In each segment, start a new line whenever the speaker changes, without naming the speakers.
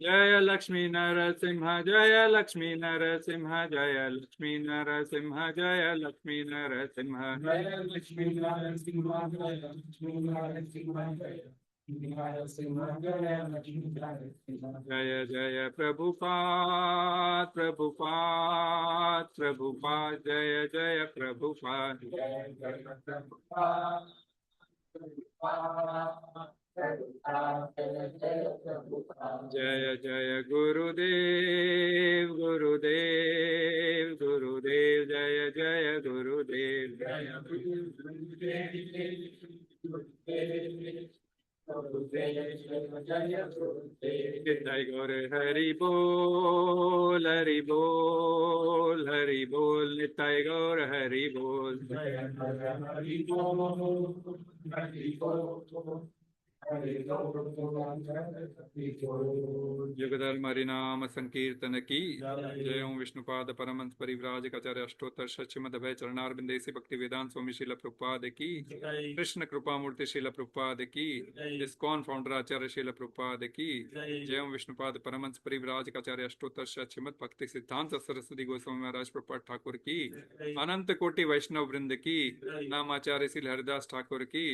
जय लक्ष्मी नरसिंह जय लक्ष्मी नरसिंह जय लक्ष्मी नरसिंह जय लक्ष्मी नरसिंह जय लक्ष्मी नरसिंह जय जय प्रभुपाद प्रभुपाद प्रभुपाद जय जय प्रभुपाद जय जय प्रभुपाद जय जय गुरुदेव गुरुदेव गुरुदेव जय जय गुरुदेव जय जय गौर हरि बोल हरि बोल हरि बोल निताय गौर हरि बोल हरि बोल हरि बोल युगधर्म हरिनाम संकीर्तन की जय ओम विष्णुपाद परमहंस परिव्राजकाचार्य अष्टोत्तर श्रीमद् अभय चरणारविंदेसी भक्ति वेदांत स्वामी श्रील प्रभुपाद की कृष्ण कृपा मूर्ति श्रील प्रभुपाद की इस्कॉन फाउंडर आचार्य श्रील प्रभुपाद की जय ओम विष्णुपाद परमहंस परिव्राजकाचार्य अष्टोत्तर श्रीमद् भक्ति सिद्धांत सरस्वती गोस्वामी महाराज प्रभुपाद ठाकुर की अनंत कोटि वैष्णव वृंद की नामाचार्य श्री हरिदास ठाकुर की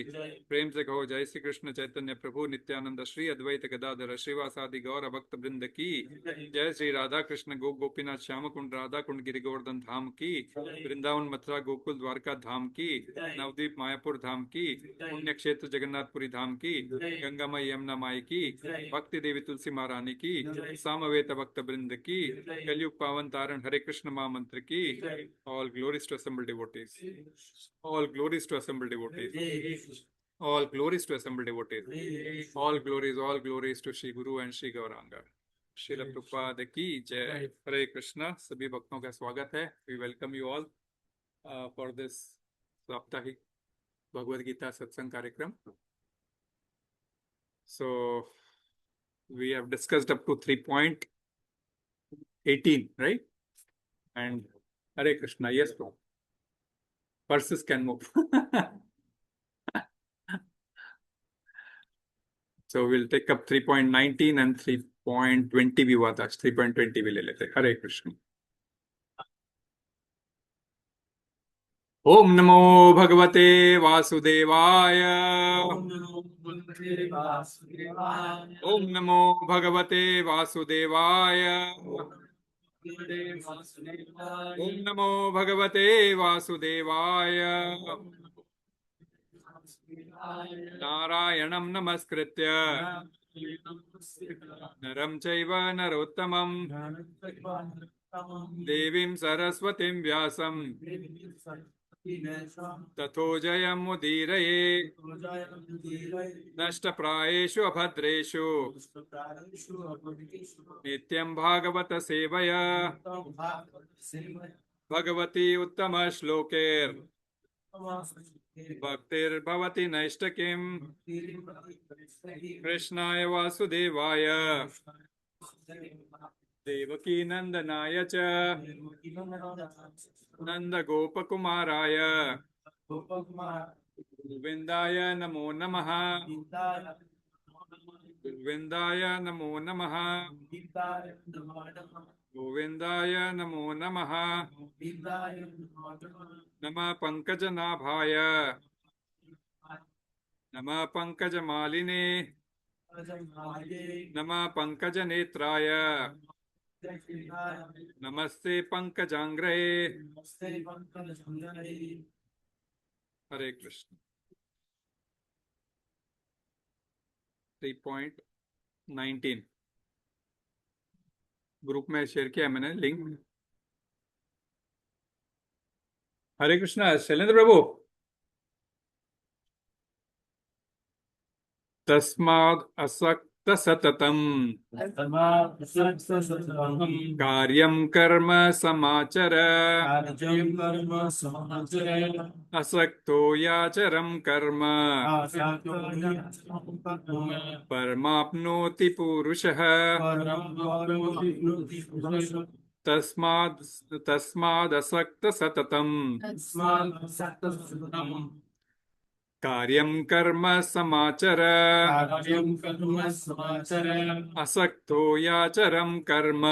प्रेम से कहो जय श्री कृष्ण चैतन्य प्रभु नित्यानंद श्री अद्वैत गदाधर श्रीवासादि गौर भक्त वृंद की जय श्री राधा कृष्ण गोपीनाथ श्याम कुंड राधा कुंड गिरि गोवर्धन धाम की वृंदावन मथुरा गोकुल द्वारका धाम की नवद्वीप मायापुर धाम की पुण्य क्षेत्र जगन्नाथपुरी धाम की गंगा माई यमुना माई की भक्ति देवी तुलसी महारानी की सामवेद भक्त वृंद की कलयुग पावन तारण हरे कृष्ण महामंत्र की all glories to assemble devotees all glories to assemble devotees all glories to assemble devotees all glories to Shri Guru and Shri Gauranga Srila Prabhupada की जय हरे कृष्णा सभी भक्तों का स्वागत है we welcome you all for this साप्ताहिक भगवद गीता सत्संग कार्यक्रम so we have discussed up to 3.18 right and Hare Krishna yes bro verses can move so we'll take up 3.19 and 3.20 भी हुआ था 3.20 भी ले लेते हरे कृष्ण ओम नमो भगवते वासुदेवाय ओम नमो भगवते वासुदेवाय ओम नमो भगवते वासुदेवाय नारायणं नमस्कृत्य नरं चैव नरोत्तमं देवीं सरस्वतीं व्यासं ततो जयमुदीरये नष्टप्रायेषु अभद्रेषु नित्यं भागवत सेवया भगवती उत्तम श्लोकेर भक्तिर्भवति नैष्टकिं कृष्णाय वासुदेवाय देवकी नंदनाय च नंद गोपकुमाराय गोविंदाय नमो नमः गोविंदाय नमो नमः गोविंदाय नमो नमः नमः पंकजनाभाय नमः पंकजमालिने नमः पंकजनेत्राय नमस्ते पंकजांग्रहे हरे कृष्ण 3.19 ग्रुप में शेयर किया मैंने लिंक हरे कृष्णा शैलेंद्र प्रभु तस्माद् असक्त सततम् कार्यं कर्म समाचर असक्तो याचरं कर्म परमाप्नोति पूरुषः तस्माद् असक्त सततम् कारयं कर्म समाचर असक्तो याचरं कर्म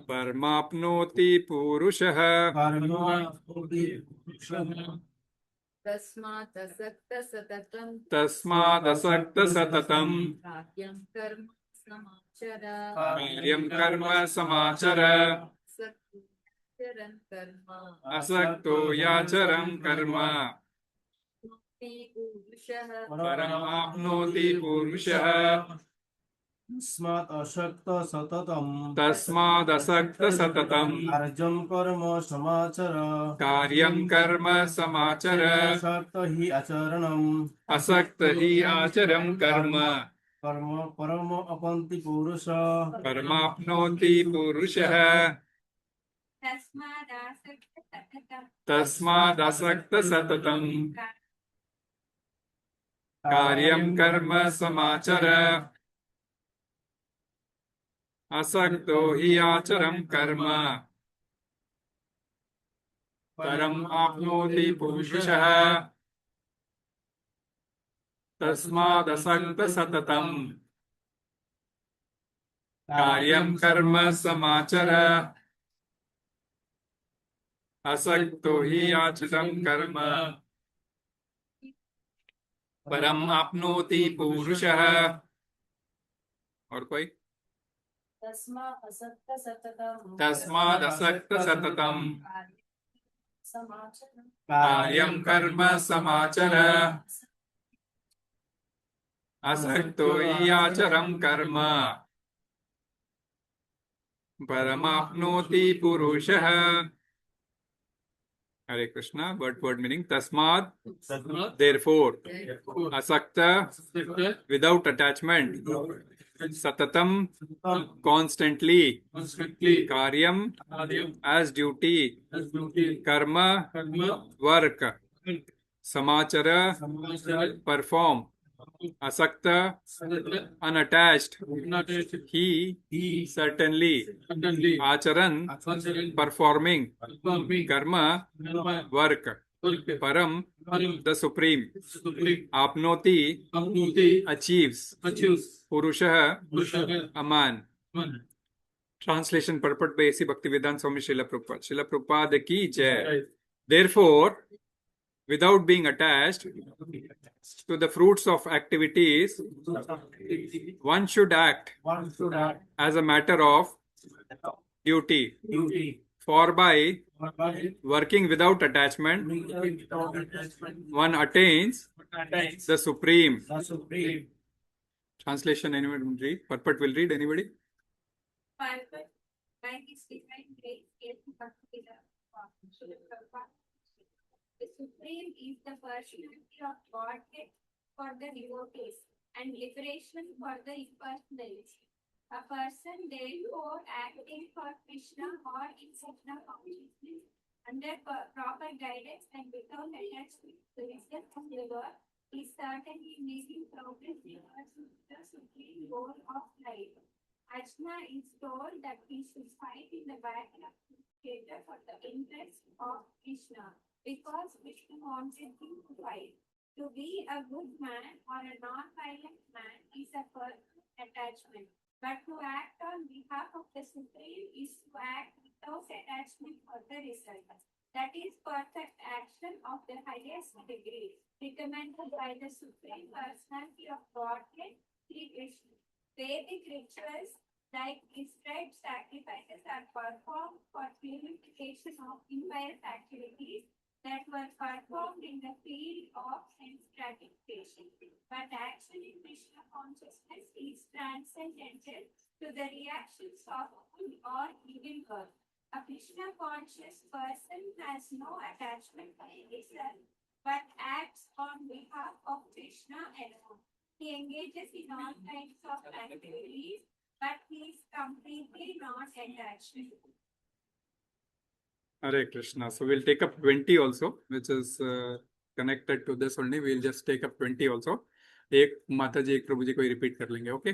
परमाप्नोति पूरुषः तस्मादसक्तसततं कारयं कर्म समाचर असक्तो याचरं कर्म परमाप्नोति पूरुषः तस्मादसक्तसततं
कारयं कर्म समाचर
कारयं कर्म समाचर
असक्त हि आचरणम्
असक्त हि आचरं कर्म
कर्म परम अपन्ति पुरुष
परमाप्नोति पुरुषः तस्मादसक्तसततं कारयं कर्म समाचर असक्तो हि आचरं कर्म परम आप्नोति पुरुषः तस्मादसक्तसततं कारयं कर्म समाचर असक्तो हि आचरं कर्म परम आप्नोति पुरुषः। और कोई? तस्मादसक्तसततं कारयं कर्म समाचर असक्तो हि आचरं कर्म परमाप्नोति पुरुषः। Hare Krishna. Word meaning tasmād, therefore. Asakta, without attachment. Satataṁ, constantly. Kāryaṁ, as duty. Karma, work. Samācara, perform. Asakta, unattached. He, certainly. Ācaran, performing. Karma, work. Param, the supreme. Āpnoti, achieves. Pūruṣaḥ, a man. Translation purport by A.C. Bhaktivedanta Swami Srila Prabhupada. Srila Prabhupada ki jai. Therefore, without being attached to the fruits of activities, one should act as a matter of duty. For by working without attachment, one attains the supreme. Translation, anybody will read? Purport will read, anybody?
The Supreme is the personality of Godhead for the devotees and liberation for the impersonalists. A person therefore acting for Krishna or in Krishna consciousness under proper guidance and without attachment to the wisdom of the Lord is certainly making progress towards the supreme goal of life. Arjuna is told that he should fight in the battle of Kurukshetra for the interest of Krishna, because Krishna wanted him to fight. To be a good man or a non-violent man is a personal attachment, but to act on behalf of the Supreme is to act without attachment for the result. That is perfect action of the highest degree, recommended by the Supreme Personality of Godhead, Sri Krishna. Vedic rituals like prescribed sacrifices are performed for purification of impious activities that were performed in the field of sense gratification. But action in Krishna consciousness is transcendental to the reactions of good or evil work. A Krishna conscious person has no attachment to himself, but acts on behalf of Krishna alone. He engages in all kinds of activities, but he is completely not attached.
Hare Krishna. So we'll take up 20 also, which is connected to this only. We'll just take up 20 also. एक माता जी एक प्रभु जी को repeat कर लेंगे. Okay.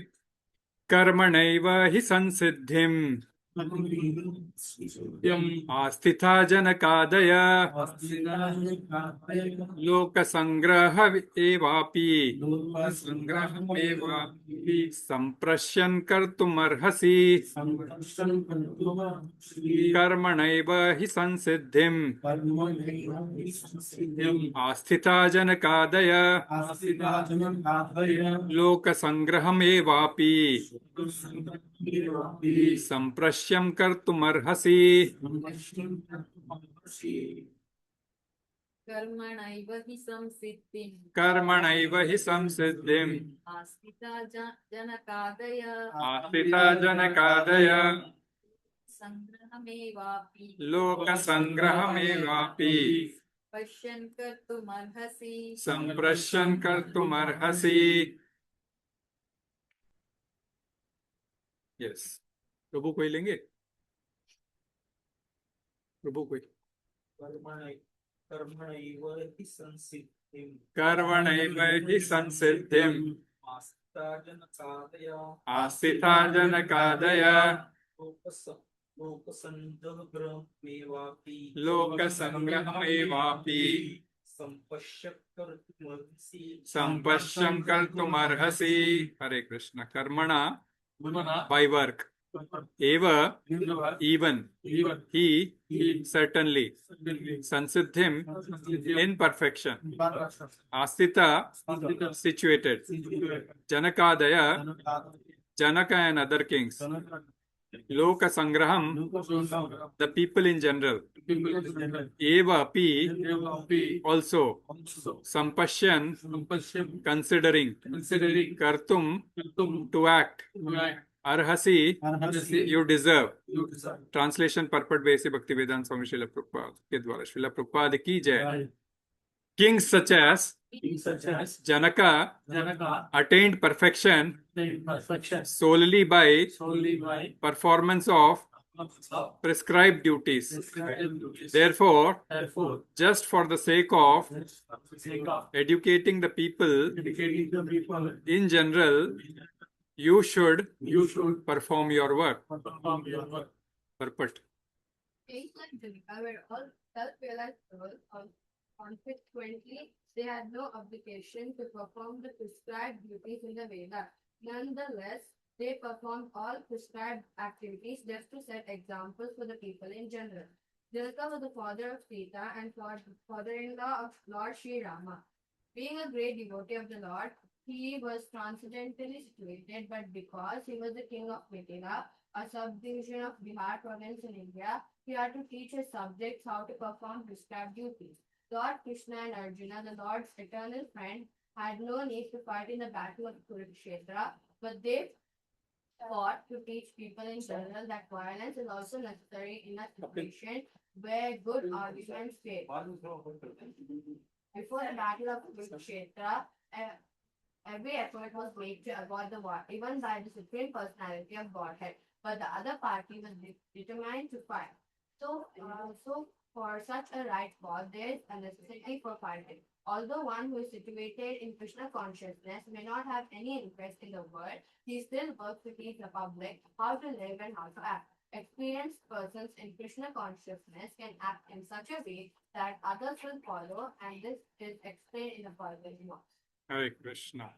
कर्मणैव हि संसिद्धिम āsthitā janakādayaḥ loka-saṅgraham evāpi sampaśyan kartum arhasi karmaṇaiva hi saṁsiddhim āsthitā janakādayaḥ loka-saṅgraham evāpi sampaśyan kartum arhasi
karmaṇaiva hi saṁsiddhim
karmaṇaiva hi saṁsiddhim
āsthitā janakādayaḥ
āsthitā janakādayaḥ
saṅgraham evāpi
loka-saṅgraham evāpi
paśyan kartum arhasi
sampaśyan kartum arhasi. Yes. प्रभु कोई लेंगे? प्रभु कोई? कर्मणैव हि संसिद्धिम् āsthitā janakādayaḥ loka-saṅgraham evāpi sampaśyan kartum arhasi. Hare Krishna. Karmana by work. Eva even. He certainly. Saṁsiddhim in perfection. Āsthitā situated. Janakādayaḥ Janaka and other kings. Loka-saṅgraham the people in general. Evāpi also. Sampaśyan considering. Kartum to act. Arhasi you deserve. Translation purport by Bhaktivedanta Swami Srila Prabhupada के द्वारा Srila Prabhupada की जय. Kings such as Janaka attained perfection solely by performance of prescribed duties. Therefore, just for the sake of educating the people in general, you should perform your work. Purport.
Kings like Janaka were all self-realized souls. Consequently, they had no obligation to perform the prescribed duties in the Veda. Nonetheless, they performed all prescribed activities just to set examples for the people in general. Janaka was the father of Sita and father-in-law of Lord Sri Rama. Being a great devotee of the Lord, he was transcendentally situated, but because he was the king of Mithila, a subdivision of Bihar province in India, he had to teach his subjects how to perform prescribed duties. Lord Krishna and Arjuna, the Lord's eternal friend, had no need to fight in the battle of pūruṣaḥ, but they fought to teach people in general that violence is also necessary in a situation where good arguments fail. Before the battle of pūruṣaḥ, every effort was made to avoid the war, even by the Supreme Personality of Godhead, but the other party was determined to fight. So for such a right cause, there is a necessity for fighting. Although one who is situated in Krishna consciousness may not have any interest in the world, he still works to teach the public how to live and how to act. Experienced persons in Krishna consciousness can act in such a way that others will follow, and this is explained in the following verse.
Hare Krishna.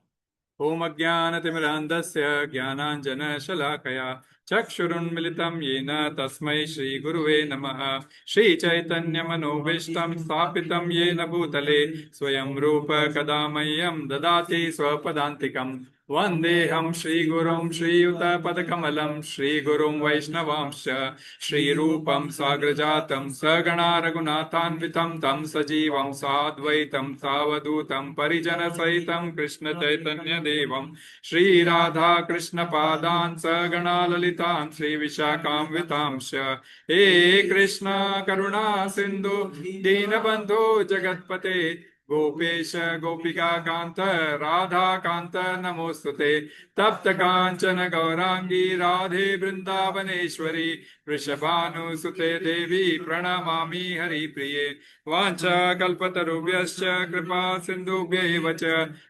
Om Ajnanatimirandasya Jnananjana-shalakaya Chakshurunmilitam Yena Tasmai Shri Guruve Namaha Shri Chaitanya Manobishtam Sthapitam Yena Bhutale Swayam Rupa Kadamayam Dadati Swapadantikam Vandeham Shri Gurum Shri Yuta Padakamalam Shri Gurum Vaishnavamsha Shri Rupam Sagrajatam Sagana Raghunathanvitam Tam Sajivam Sadvaitam Savadutam Parijana Saitam Krishna Chaitanya Devam Shri Radha Krishna Padan Sagana Lalitan Shri Vishakam Vitamsha He Krishna Karuna Sindhu Dinabandhu Jagatpate Gopesh गोपिका कांत राधा कांत नमोस्तुते तप्त कांचन गौरांगी राधे वृंदावनेश्वरी वृषभानुसुते देवी प्रणमामि हरिप्रिये वाञ्छा कल्पतरुभ्यश्च कृपा सिन्धुभ्यैव च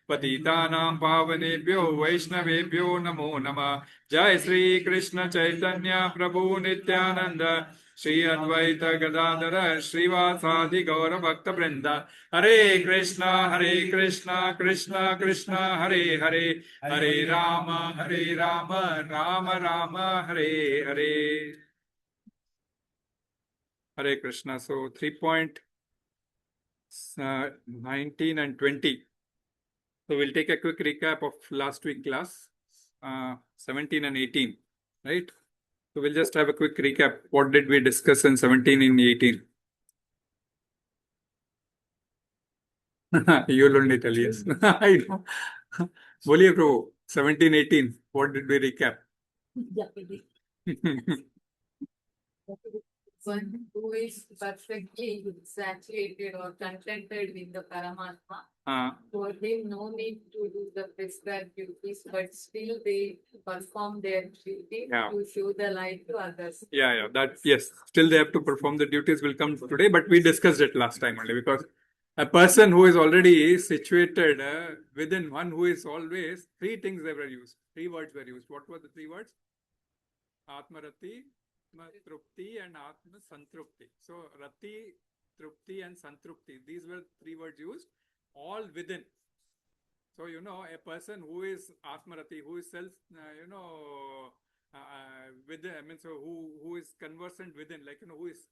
पतितानां पावनेभ्यो वैष्णवेभ्यो नमो नमः जय श्री कृष्ण चैतन्य प्रभु नित्यानंद श्री अद्वैत गदाधर श्रीवासादि गौर भक्त वृंद हरे Krishna Krishna Krishna Hare Hare Hare Ram Ram Ram Hare Hare Hare Krishna. So 3.19 and 20. So we'll take a quick recap of last week class, 17 and 18, right? So we'll just have a quick recap. What did we discuss in 17 and 18? You'll only tell yes. I know. Boliye Prabhu, 17, 18. What did we recap?
One who is perfectly saturated or contented with the Paramatma, for him no need to do the prescribed duties, but still they perform their duty to show the light to others.
Yes. Still they have to perform the duties will come today, but we discussed it last time only because a person who is already situated within one who is always, three things they were used. Three words were used. What were the three words? Atmarati, Trupti and Atma Santrupti. So Rati, Trupti and Santrupti. These were three words used, all within. So, a person who is Atmarati, who is self, within, who is conversant within, who is,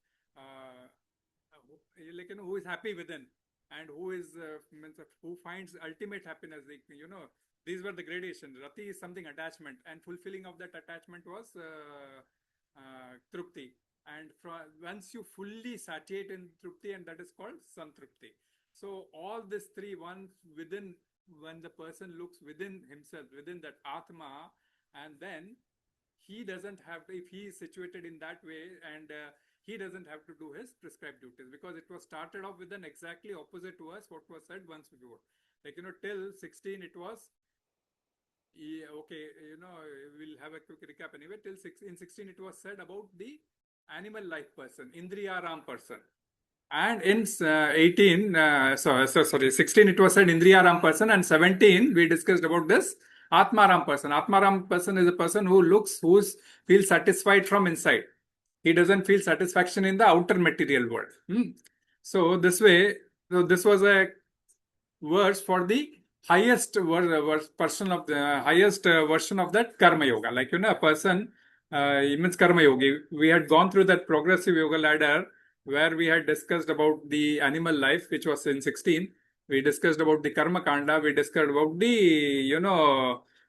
who is happy within and who is, who finds ultimate happiness, these were the gradations. Rati is something attachment and fulfilling of that attachment was Trupti. And once you fully satiate in Trupti, and that is called Santrupti. So all these three, one within, when the person looks within himself, within that Atma, and then he doesn't have to, if he is situated in that way, and he doesn't have to do his prescribed duties, because it was started off with an exactly opposite to us what was said once before. Till 16 it was, we'll have a quick recap anyway. In 16 it was said about the animal life person, Indriyaram person. And in 16 it was said Indriyaram person, and 17 we discussed about this Atmaram person. Atmaram person is a person who feels satisfied from inside. He doesn't feel satisfaction in the outer material world. So this way, this was a verse for the highest version of the highest version of that karma yoga. A person, means karma yogi. We had gone through that progressive yoga ladder where we had discussed about the animal life, which was in 16. We discussed about the karma kanda. We discussed about the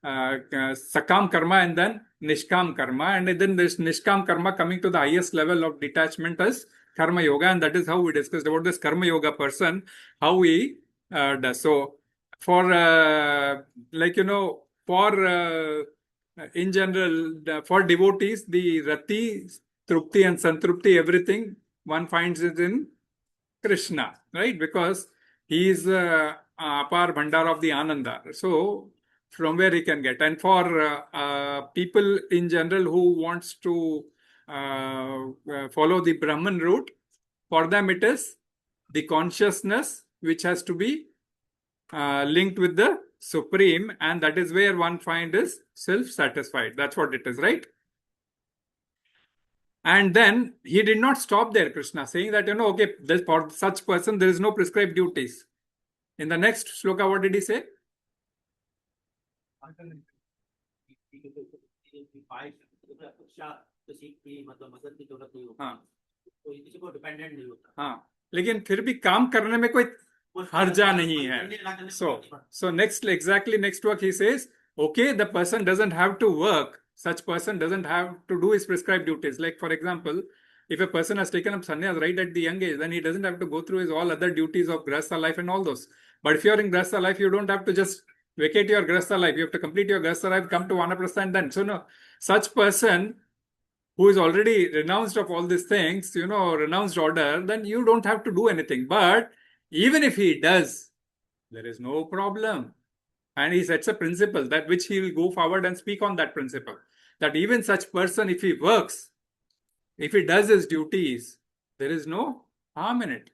sakam karma and then nishkam karma, and then this nishkam karma coming to the highest level of detachment as karma yoga, and that is how we discussed about this karma yoga person, how he does. So for in general, for devotees, the Rati, Trupti and Santrupti, everything one finds it in Krishna, right? Because he is Apar Bhandara of the Ananda. So from where he can get. And for people in general who wants to follow the Brahman route, for them it is the consciousness which has to be linked with the Supreme, and that is where one finds is self-satisfied. That's what it is, right? And then he did not stop there, Krishna, saying that, for such person there is no prescribed duties. In the next shloka, what did he say? लेकिन फिर भी काम करने में कोई harja nahi hai. So next work he says, okay, the person doesn't have to work. Such person doesn't have to do his prescribed duties. Like for example, if a person has taken up sannyas right at the young age, then he doesn't have to go through his all other duties of grahastha life and all those. But if you are in grahastha life, you don't have to just vacate your grahastha life. You have to complete your grahastha life, come to vanaprastha, and then. So no, such person who is already renounced of all these things, renounced order, then you don't have to do anything. But even if he does, there is no problem. And he sets a principle that which he will go forward and speak on that principle. That even such person, if he works, if he does his duties, there is no harm in it.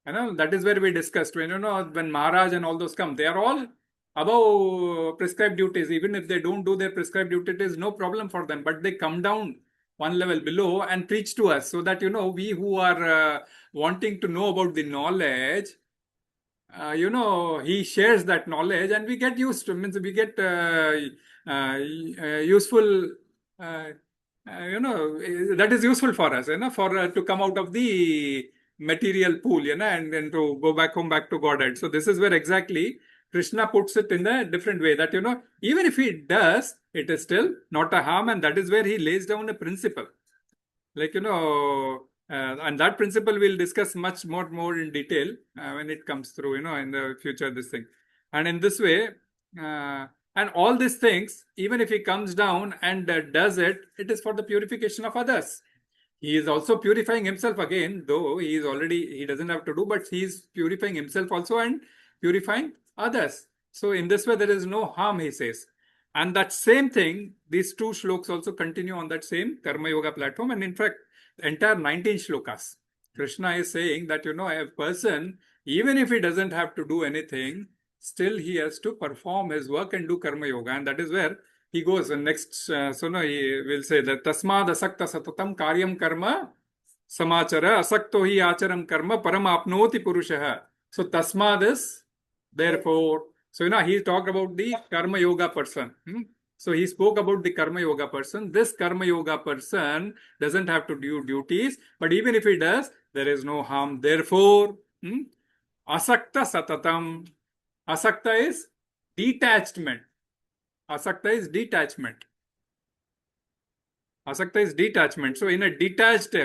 That is where we discussed when when Maharaj and all those come, they are all above prescribed duties. Even if they don't do their prescribed duties, it is no problem for them. But they come down one level below and preach to us, so that we who are wanting to know about the knowledge, he shares that knowledge and we get used to, means we get useful, that is useful for us, for to come out of the material pool, and to go back home, back to Godhead. So this is where exactly Krishna puts it in a different way, that, even if he does, it is still not a harm, and that is where he lays down a principle. Like, and that principle we'll discuss much more in detail when it comes through, in the future, this thing. And in this way, and all these things, even if he comes down and does it, it is for the purification of others. He is also purifying himself again, though he doesn't have to do, but he is purifying himself also and purifying others. So in this way, there is no harm, he says. And that same thing, these two shlokas also continue on that same Karma Yoga platform. And in fact, the entire 19 shlokas, Krishna is saying that, a person, even if he doesn't have to do anything, still he has to perform his work and do Karma Yoga. And that is where he goes. And next, he will say that tasmād asaktaḥ satataṁ kāryaṁ karma samācara asakto hi ācaran karma param āpnoti pūruṣaḥ. So tasmād is therefore. So, he talked about the Karma Yoga person. So, he spoke about the Karma Yoga person. This Karma Yoga person doesn't have to do duties, but even if he does, there is no harm. Therefore, asaktaḥ satataṁ. Asakta is detachment. Asakta is detachment. Asakta is detachment. So, in a detached,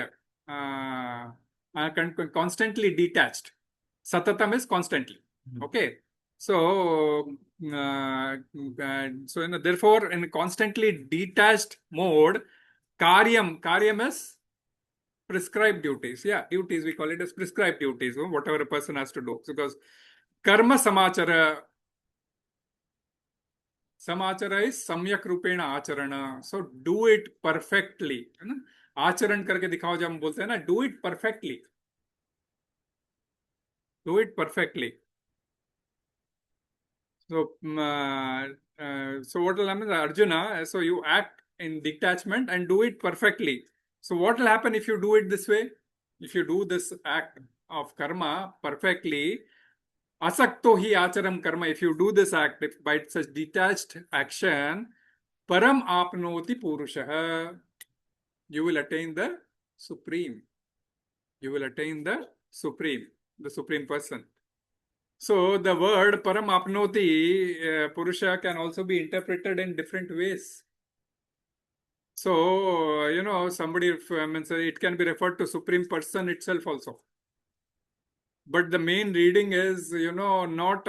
constantly detached. Satatam is constantly. Okay. So, therefore, in a constantly detached mode, kāryaṁ is prescribed duties. Yeah, duties, we call it as prescribed duties, whatever a person has to do. Because karma samācara is samyak rupena ācaran. So, do it perfectly. Ācaran karke dikhao jab hum bolte hain na, do it perfectly. Do it perfectly. So, so what will happen, Arjuna? So you act in detachment and do it perfectly. So what will happen if you do it this way? If you do this act of karma perfectly, asakto hi ācaram karma. If you do this act by such detached action, param āpnoti pūruṣaḥ. You will attain the supreme. You will attain the supreme person. So the word param āpnoti pūruṣaḥ can also be interpreted in different ways. So, somebody means it can be referred to Supreme Person itself also. But the main reading is, not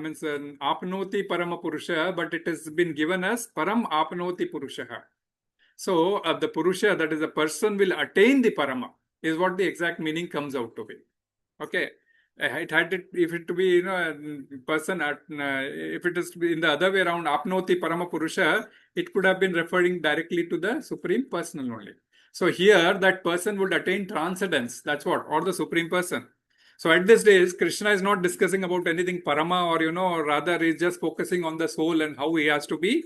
means āpnoti parama pūruṣaḥ, but it has been given as param āpnoti pūruṣaḥ. So the pūruṣaḥ, that is a person, will attain the parama, is what the exact meaning comes out to be. Okay. If it to be, person, if it is to be in the other way around, āpnoti parama pūruṣaḥ, it could have been referring directly to the Supreme Person only. So here, that person would attain transcendence. That's what, or the Supreme Person. So at this stage, Krishna is not discussing about anything parama, or rather is just focusing on the soul and how he has to be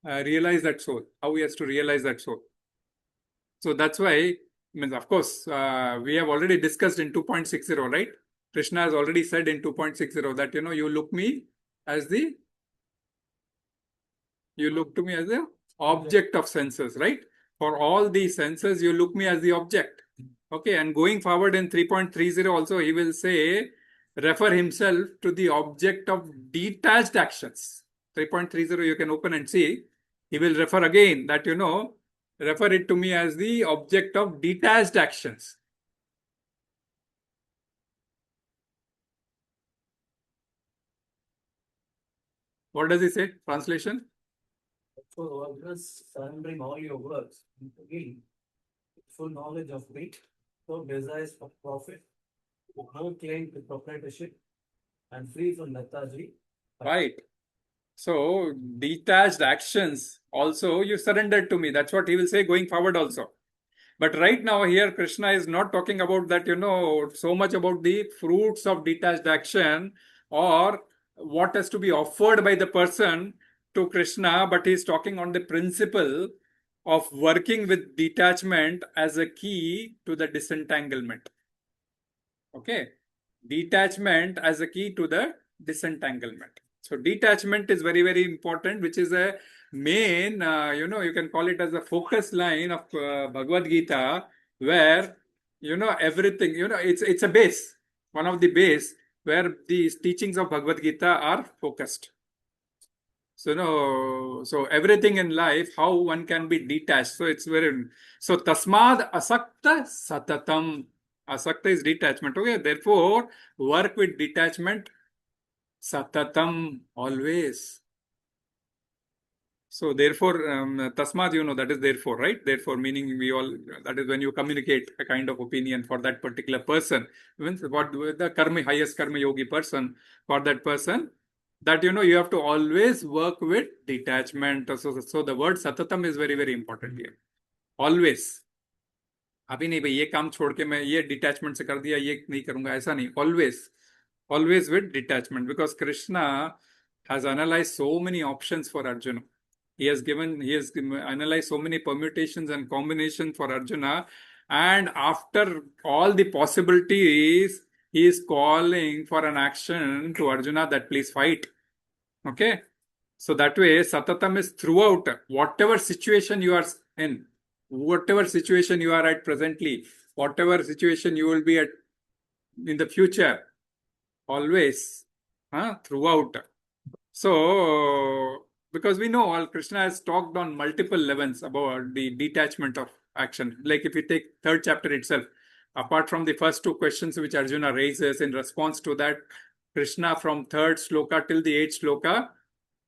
realize that soul. How he has to realize that soul. So that's why, means of course, we have already discussed in 2.60, right? Krishna has already said in 2.60 that, you look to me as the object of senses, right? For all these senses, you look me as the object. Okay, and going forward in 3.30 also, he will say, refer himself to the object of detached actions. 3.30 you can open and see. He will refer again that, refer it to me as the object of detached actions. What does he say? Translation?
So, just surrendering all your works into me, full knowledge of it, no desires for profit, no claim to proprietorship, and free from lethargy.
Right. So detached actions also you surrendered to me. That's what he will say going forward also. But right now here Krishna is not talking about that, so much about the fruits of detached action or what has to be offered by the person to Krishna, but he is talking on the principle of working with detachment as a key to the disentanglement. Okay. Detachment as a key to the disentanglement. So detachment is very, very important, which is a main, you can call it as a focus line of Bhagavad Gita, where, everything, it's a base, one of the base where the teachings of Bhagavad Gita are focused. So everything in life, how one can be detached. So it's so tasmād asaktaḥ satataṁ. Asakta is detachment. Okay, therefore, work with detachment satataṁ, always. So therefore, tasmād, that is therefore, right? Therefore, meaning that is when you communicate a kind of opinion for that particular person. Means what the highest karma yogi person, for that person, that, you have to always work with detachment. So the word satataṁ is very, very important here. Always. अभी नहीं भाई ये काम छोड़ के मैं ये detachment से कर दिया ये नहीं करूंगा ऐसा नहीं always with detachment, because Krishna has analyzed so many options for Arjuna. He has analyzed so many permutations and combinations for Arjuna, and after all the possibilities he is calling for an action to Arjuna that please fight. Okay, so that way satataṁ is throughout, whatever situation you are in, whatever situation you are at presently, whatever situation you will be at in the future, always, throughout. So, because we know all Krishna has talked on multiple levels about the detachment of action. Like if you take third chapter itself, apart from the first two questions which Arjuna raises, in response to that, Krishna from third sloka till the eighth sloka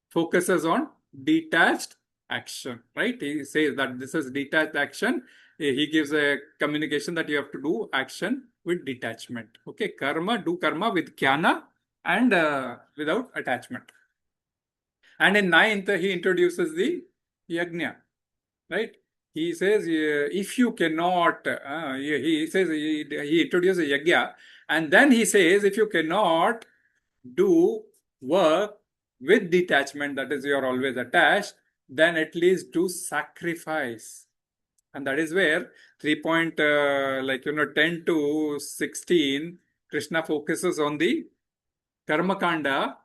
focuses on detached action, right? He says that this is detached action. He gives a communication that you have to do action with detachment. Okay, do karma with jnana and without attachment. And in ninth, he introduces the yajna, right? He says, if you cannot, he says, he introduces yajna, and then he says, if you cannot do work with detachment, that is, you are always attached, then at least do sacrifice. And that is where 10 to 16, Krishna focuses on the karma kanda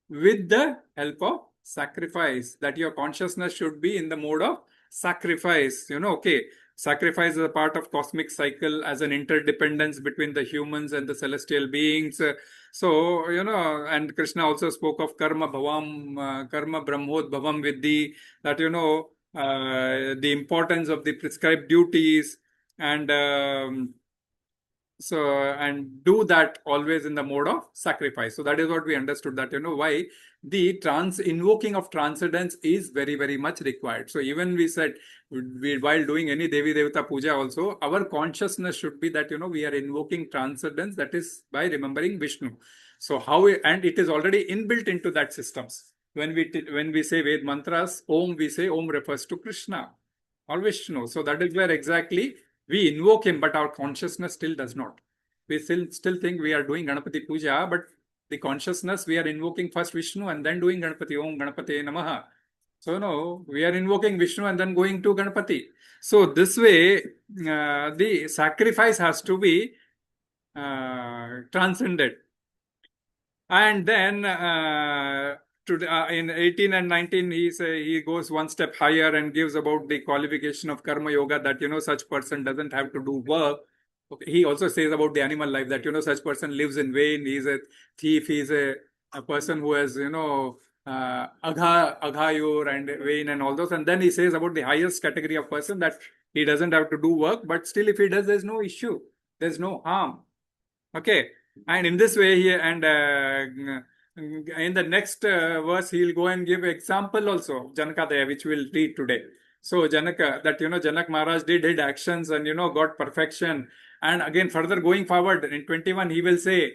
with the help of sacrifice, that your consciousness should be in the mode of sacrifice. Okay, sacrifice is a part of cosmic cycle as an interdependence between the humans and the celestial beings. So, and Krishna also spoke of karma bhavam, karma brahmod bhavam vidhi, that, the importance of the prescribed duties, and and do that always in the mode of sacrifice. So that is what we understood, that, why the invoking of transcendence is very, very much required. So even we said, while doing any Devi Devata puja also, our consciousness should be that, we are invoking transcendence, that is by remembering Vishnu. So and it is already inbuilt into that systems. When we say Ved mantras, Om, we say Om refers to Krishna or Vishnu. So that is where exactly we invoke him, but our consciousness still does not. We still think we are doing Ganapati Puja, but the consciousness, we are invoking first Vishnu and then doing Ganapati, Om Ganapati Namaha. So no, we are invoking Vishnu and then going to Ganapati. So this way, the sacrifice has to be transcended. And then in 18 and 19, he goes one step higher and gives about the qualification of karma yoga, that, such person doesn't have to do work. Okay. He also says about the animal life that, such person lives in vain. He's a thief. He's a person who has, aghayur and vain and all those. And then he says about the highest category of person, that he doesn't have to do work, but still if he does, there's no issue. There's no harm. Okay. And in this way, in the next verse, he'll go and give example also, janakādayaḥ, which we'll read today. So Janak Maharaj did actions and, got perfection. And again, further going forward in 21, he will say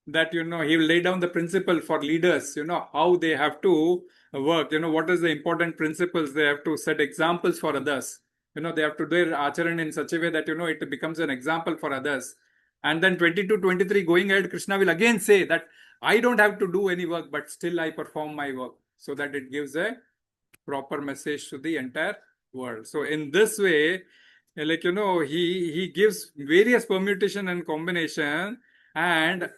that, he will lay down the principle for leaders, how they have to work, what is the important principles. They have to set examples for others. They have to do their ācaran in such a way that, it becomes an example for others. And then 22, 23 going ahead, Krishna will again say that I don't have to do any work, but still I perform my work, so that it gives a proper message to the entire world. So in this way, he gives various permutation and combination, and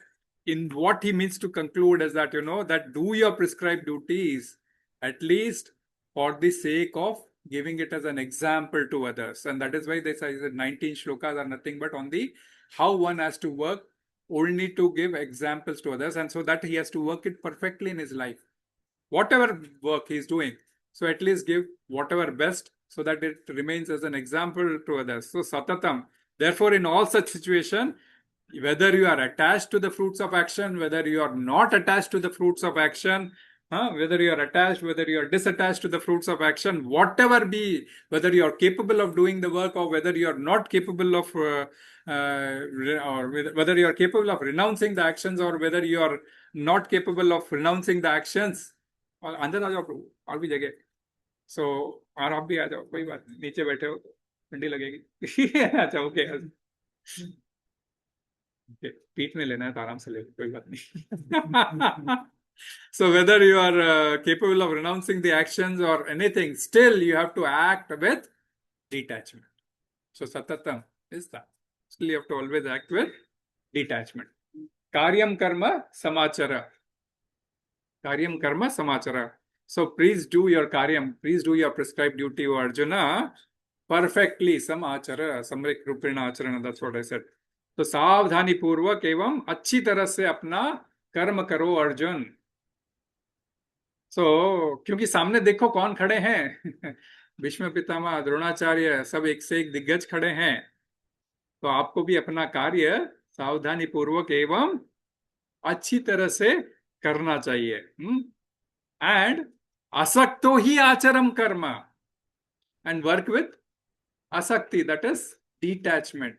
in what he means to conclude is that, that do your prescribed duties at least for the sake of giving it as an example to others. And that is why they say that 19 shlokas are nothing but on the how one has to work only to give examples to others, and so that he has to work it perfectly in his life. Whatever work he is doing, so at least give whatever best, so that it remains as an example to others. So satataṁ. Therefore, in all such situation, whether you are attached to the fruits of action, whether you are not attached to the fruits of action, whether you are attached, whether you are disattached to the fruits of action, whatever be, whether you are capable of doing the work or whether you are not capable of, or whether you are capable of renouncing the actions or whether you are not capable of renouncing the actions. और अंदर आ जाओ, और भी जगह. So, और आप भी आ जाओ, कोई बात नहीं, नीचे बैठे हो ठंडी लगेगी. अच्छा, ओके. पीठ में लेना है तो आराम से ले, कोई बात नहीं. So whether you are capable of renouncing the actions or anything, still you have to act with detachment. So satataṁ is that. Still you have to always act with detachment. Kāryaṁ karma samācara. Kāryaṁ karma samācara. So please do your kāryaṁ, please do your prescribed duty, O Arjuna, perfectly. Samācara, samrik rupena ācaran, that's what I said. तो सावधानी पूर्वक एवं अच्छी तरह से अपना कर्म करो अर्जुन. क्योंकि सामने देखो कौन खड़े हैं. भीष्म पितामह, द्रोणाचार्य, सब एक से एक दिग्गज खड़े हैं. तो आपको भी अपना कार्य सावधानी पूर्वक एवं अच्छी तरह से करना चाहिए. एंड असक्तो ही आचरम कर्म, and work with asakti, that is detachment.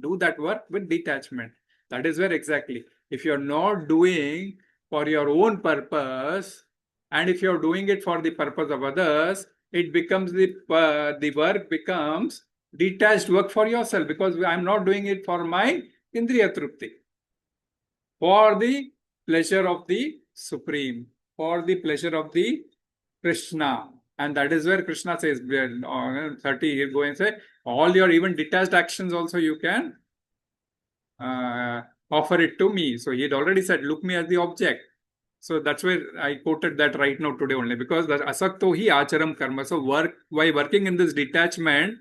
Do that work with detachment. That is where exactly, if you are not doing for your own purpose, and if you are doing it for the purpose of others, it becomes the work becomes detached work for yourself, because I am not doing it for my indriya trupti, for the pleasure of the Supreme, for the pleasure of the Krishna. And that is where Krishna says, 30, he'll go and say, all your even detached actions also you can offer it to me. So he had already said, look me as the object. So that's where I quoted that right now today only, because the asakto hi ācaram karma. So by working in this detachment,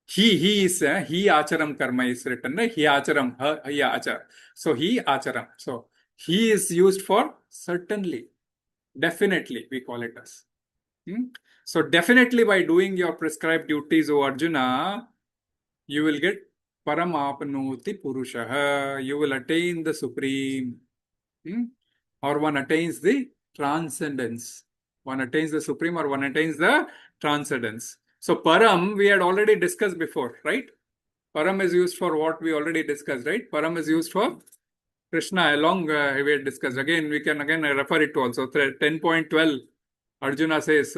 he is, he ācaram karma is written, right? He ācaram, he ācar. So he ācaram. So he is used for certainly, definitely, we call it as. So definitely by doing your prescribed duties, O Arjuna, you will get param āpnoti pūruṣaḥ. You will attain the Supreme. Or one attains the transcendence. One attains the Supreme or one attains the transcendence. So param we had already discussed before, right? Param is used for what we already discussed, right? Param is used for Krishna along, we had discussed. Again, we can again refer it to also. 10.12, Arjuna says,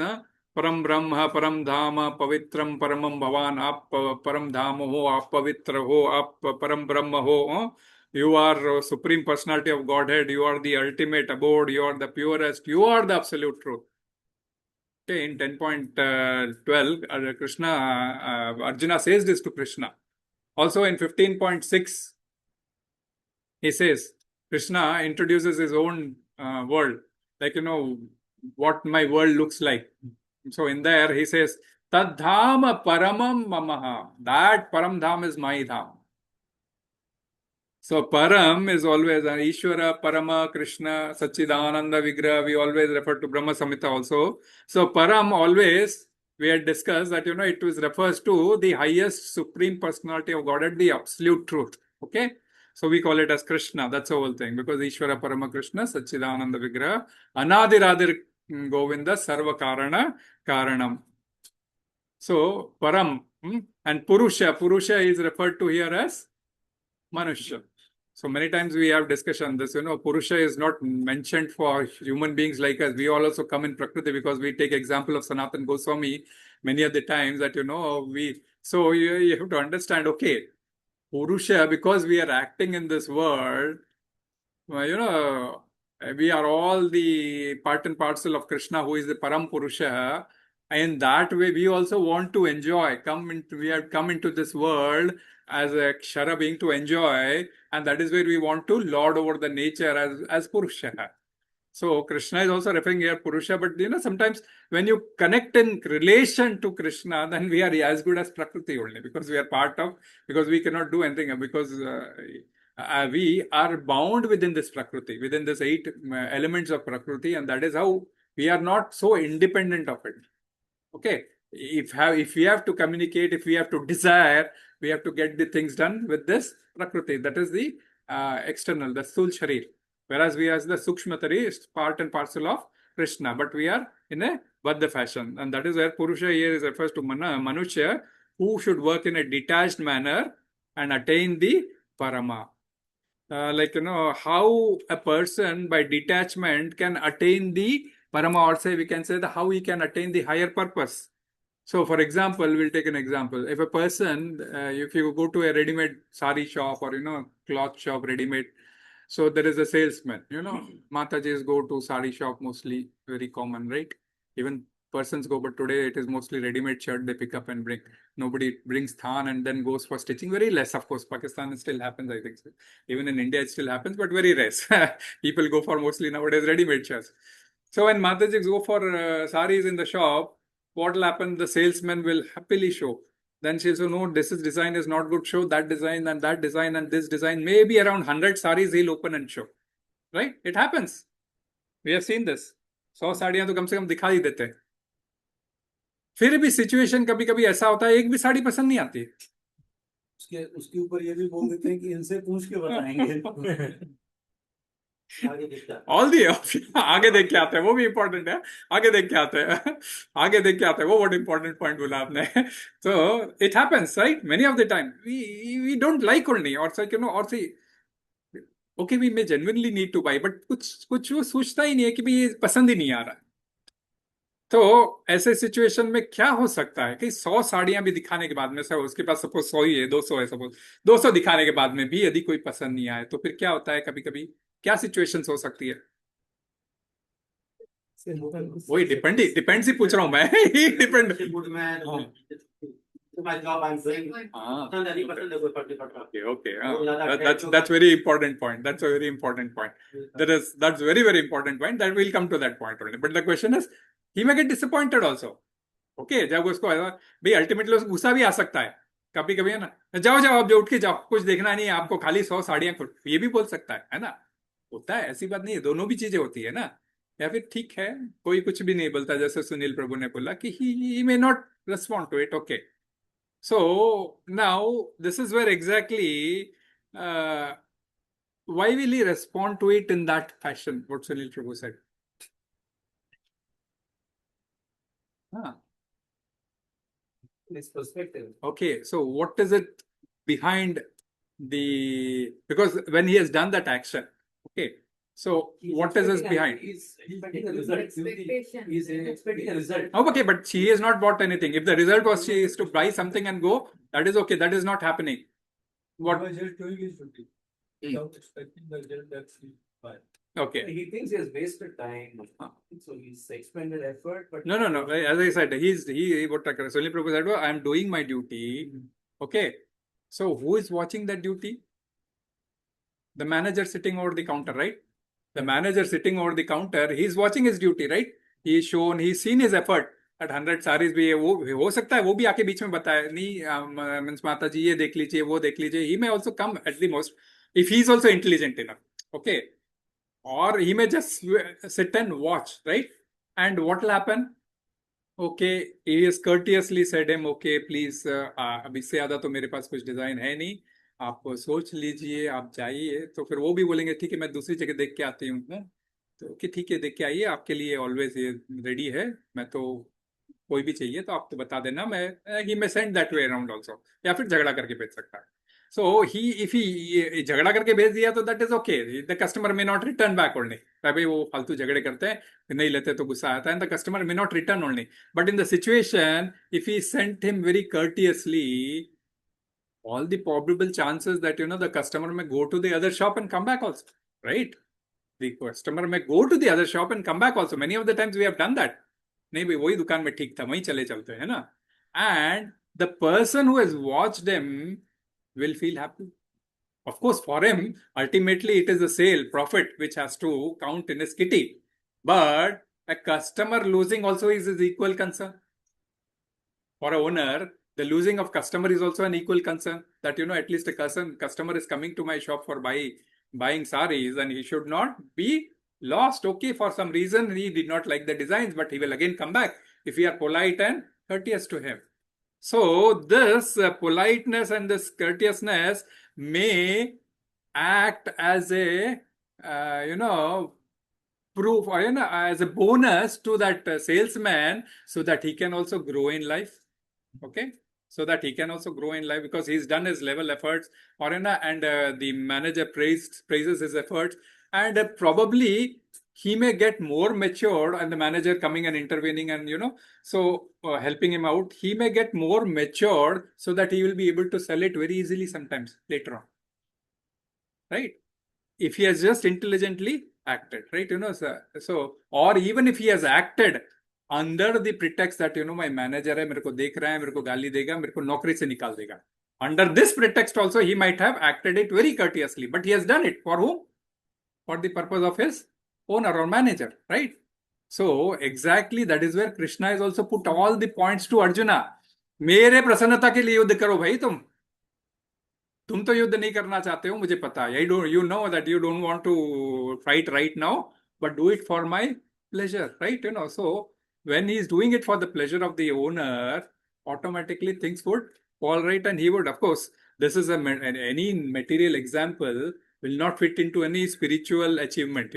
param brahma, param dhama, pavitram, paramam bhavan, ap param dhama ho, ap pavitra ho, ap param brahma ho. You are Supreme Personality of Godhead. You are the ultimate abode. You are the purest. You are the absolute truth. Okay, in 10.12, Krishna, Arjuna says this to Krishna. Also in 15.6, he says, Krishna introduces his own world. Like, what my world looks like. So in there, he says, Tadhama paramam mamaha. That param dham is my dham. So param is always an Ishvara, Parama, Krishna, Satchidananda Vigraha. We always refer to Brahma Samhita also. So param always, we had discussed that, it refers to the highest Supreme Personality of Godhead, the absolute truth. Okay. So we call it as Krishna. That's the whole thing. Because Ishvara, Parama, Krishna, Satchidananda Vigraha, Anadiradir Govinda, Sarva Karana, Karanam. So param and Purusha. Purusha is referred to here as Manushya. So many times we have discussion this, Purusha is not mentioned for human beings like us. We all also come in Prakriti, because we take example of Sanatana Goswami many of the times that, so you have to understand, okay, Purusha, because we are acting in this world, we are all the part and parcel of Krishna, who is the param Purusha. And that way, we also want to enjoy. We have come into this world as a Kshara being to enjoy, and that is where we want to lord over the nature as Purusha. So Krishna is also referring here Purusha, but sometimes when you connect in relation to Krishna, then we are as good as Prakriti only, because we are because we cannot do anything, because we are bound within this Prakriti, within this 8 elements of Prakriti, and that is how we are not so independent of it. Okay, if we have to communicate, if we have to desire, we have to get the things done with this Prakriti. That is the external, the Sthul Sharir. Whereas we as the Sukshmatari is part and parcel of Krishna, but we are in a Baddha fashion. And that is where Purusha here is refers to Manushya, who should work in a detached manner and attain the Parama. How a person by detachment can attain the Parama, or say we can say how he can attain the higher purpose. So, for example, we'll take an example. If a person, if you go to a ready-made sari shop or, cloth shop, ready-made, so there is a salesman, Matajis go to sari shop mostly, very common, right? Even persons go, but today it is mostly ready-made shirt they pick up and bring. Nobody brings than and then goes for stitching. Very less, of course. Pakistan it still happens, I think so. Even in India it still happens, but very rare. People go for mostly nowadays ready-made shirts. So when Matajis go for saris in the shop, what will happen? The salesman will happily show. Then she'll say, no, this design is not good. Show that design and this design. Maybe around 100 saris he'll open and show. Right? It happens. We have seen this. 100 साड़ियां तो कम से कम दिखा ही देते हैं. फिर भी situation कभी कभी ऐसा होता है, एक भी साड़ी पसंद नहीं आती.
उसके ऊपर ये भी बोल देते हैं कि इनसे पूछ के बताएंगे.
ऑल दी आगे देख के आते हैं, वो भी इंपॉर्टेंट है. आगे देख के आते हैं, आगे देख के आते हैं, वो बहुत इंपॉर्टेंट पॉइंट बोला आपने. So it happens, right? Many of the time we don't like only, or say or say okay, we may genuinely need to buy, but कुछ वो सोचता ही नहीं है कि भाई ये पसंद ही नहीं आ रहा. तो ऐसे सिचुएशन में क्या हो सकता है कि 100 साड़ियां भी दिखाने के बाद में, उसके पास सपोज 100 ही है, 200 है, सपोज 200 दिखाने के बाद में भी यदि कोई पसंद नहीं आए, तो फिर क्या होता है? कभी कभी क्या सिचुएशंस हो सकती है? वही डिपेंड्स ही पूछ रहा हूं मैं. Depend.
My job I'm doing.
Okay. That's very important point. That's a very important point. That's very, very important point. That we'll come to that point only. But the question is, he may get disappointed also. Okay, जब उसको भाई ultimately उसको गुस्सा भी आ सकता है कभी कभी, है ना. जाओ आप जो उठ के जाओ, कुछ देखना नहीं है आपको, खाली 100 साड़ियां, ये भी बोल सकता है ना. होता है, ऐसी बात नहीं है, दोनों भी चीजें होती है ना. या फिर ठीक है, कोई कुछ भी नहीं बोलता, जैसे सुनील प्रभु ने बोला कि he may not respond to it. Okay. So now this is where exactly why will he respond to it in that fashion? What Sunil Prabhu said.
His perspective.
Okay, so what is it behind because when he has done that action, okay, so what is this behind?
He's expecting a result. He's expecting a result.
Okay, but she has not bought anything. If the result was she is to buy something and go, that is okay. That is not happening. What?
He was just doing his duty without expecting the result that he buy.
Okay.
He thinks he has wasted time, so he's expended effort. But
No. As I said, what Sunil Prabhu said, I am doing my duty. Okay. So who is watching that duty? The manager sitting over the counter, right? The manager sitting over the counter, he is watching his duty, right? He's seen his effort. At 100 saris भी वो हो सकता है वो भी आके बीच में बताए, नहीं मीन्स माता जी ये देख लीजिए, वो देख लीजिए. He may also come at the most if he is also intelligent enough. Okay. Or he may just sit and watch, right? And what will happen? Okay, he has courteously said him, okay, please, अब इससे ज़्यादा तो मेरे पास कुछ design है नहीं, आप सोच लीजिए, आप जाइए. तो फिर वो भी बोलेंगे ठीक है, मैं दूसरी जगह देख के आती हूँ. तो कि ठीक है, देख के आइए, आपके लिए ऑलवेज ये रेडी है. मैं तो कोई भी चाहिए तो आप तो बता देना, मैं ही में send that way around also. या फिर झगड़ा करके भेज सकता है. So if he झगड़ा करके भेज दिया तो that is okay. The customer may not return back only. भाई वो फालतू झगड़े करते हैं, नहीं लेते तो गुस्सा आता है, and the customer may not return only. But in the situation, if he sent him very courteously, all the probable chances that the customer may go to the other shop and come back also, right? The customer may go to the other shop and come back also. Many of the times we have done that. नहीं भाई वही दुकान में ठीक था, वहीं चले चलते हैं ना. And the person who has watched him will feel happy. Of course, for him, ultimately it is the sale profit which has to count in his kitty. But a customer losing also is his equal concern. For a owner, the losing of customer is also an equal concern. That at least a customer is coming to my shop for buying saris, and he should not be lost. Okay, for some reason he did not like the designs, but he will again come back if we are polite and courteous to him. So this politeness and this courteousness may act as a proof, or as a bonus to that salesman, so that he can also grow in life. Okay, so that he can also grow in life because he's done his level efforts, or and the manager praises his efforts, and probably he may get more matured, and the manager coming and intervening and helping him out, he may get more matured so that he will be able to sell it very easily sometimes later on, right? If he has just intelligently acted, right? So or even if he has acted under the pretext that my manager है, मेरे को देख रहा है, मेरे को गाली देगा, मेरे को नौकरी से निकाल देगा. Under this pretext also he might have acted it very courteously, but he has done it for whom? For the purpose of his owner or manager, right? So exactly that is where Krishna has also put all the points to Arjuna. मेरे प्रसन्नता के लिए युद्ध करो भाई तुम तो युद्ध नहीं करना चाहते हो, मुझे पता है. You know that you don't want to fight right now, but do it for my pleasure, right? So when he is doing it for the pleasure of the owner, automatically things would fall right, and he would, of course, this is any material example will not fit into any spiritual achievement,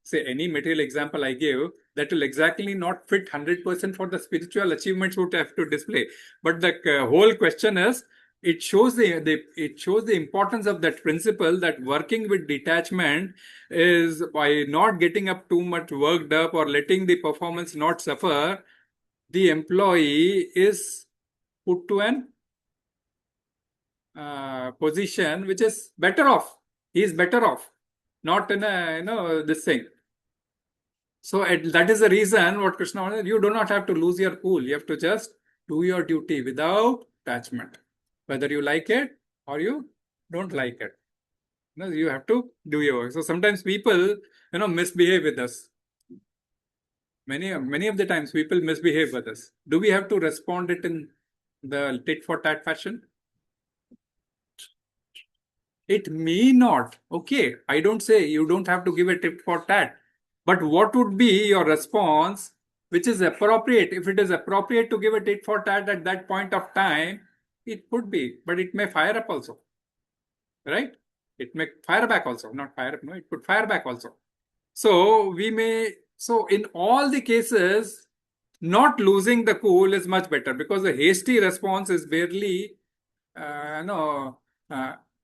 Say any material example I give, that will exactly not fit 100% for the spiritual achievements would have to display. But the whole question is, it shows the importance of that principle, that working with detachment is by not getting up too much worked up or letting the performance not suffer, the employee is put to an position which is better off. He is better off, not in this thing. So that is the reason what Krishna wanted. You do not have to lose your cool. You have to just do your duty without attachment, whether you like it or you don't like it. You have to do your work. So sometimes people, misbehave with us. Many of the times people misbehave with us. Do we have to respond it in the tit for tat fashion? It may not. Okay, I don't say you don't have to give a tit for tat. But what would be your response which is appropriate? If it is appropriate to give a tit for tat at that point of time, it could be, but it may fire up also, right? It may fire back also, not fire up, no, it could fire back also. So in all the cases, not losing the cool is much better, because the hasty response is barely,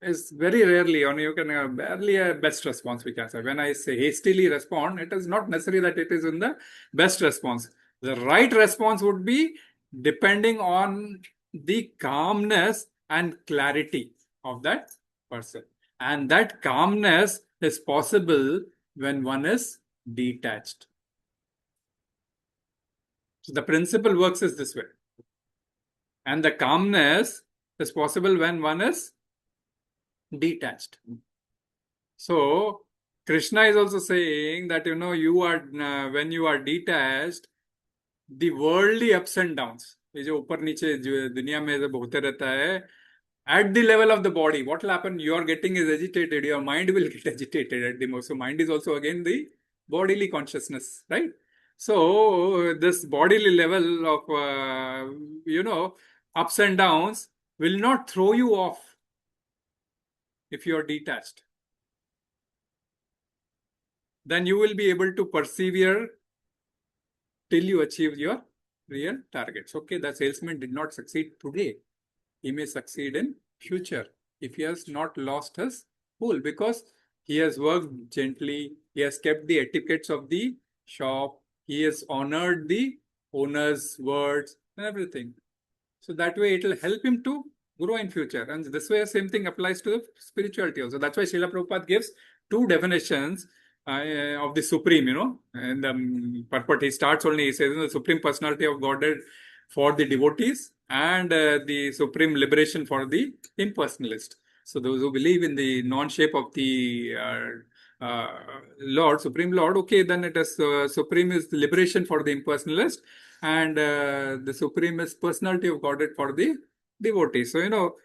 is very rarely, you can barely a best response, we can say. When I say hastily respond, it is not necessary that it is in the best response. The right response would be depending on the calmness and clarity of that person. And that calmness is possible when one is detached. So the principle works is this way. And the calmness is possible when one is detached. So Krishna is also saying that you are when you are detached, the worldly ups and downs, ये जो ऊपर नीचे जो दुनिया में जब होते रहता है, at the level of the body, what will happen? Your getting is agitated, your mind will get agitated at the most. So mind is also again the bodily consciousness, right? So this bodily level of ups and downs will not throw you off if you are detached. Then you will be able to persevere till you achieve your real targets. Okay, the salesman did not succeed today. He may succeed in future. if he has not lost his cool, because he has worked gently, he has kept the etiquettes of the shop, he has honored the owner's words and everything. So that way it will help him to grow in future. And this way, same thing applies to spirituality also. That's why Srila Prabhupada gives two definitions of the Supreme, and the purport. He starts only, he says, the Supreme Personality of Godhead for the devotees and the Supreme Liberation for the impersonalist. So those who believe in the non-shape of the Lord, Supreme Lord, okay, then it is Supreme is the liberation for the impersonalist, and the Supreme is personality of Godhead for the devotee. So,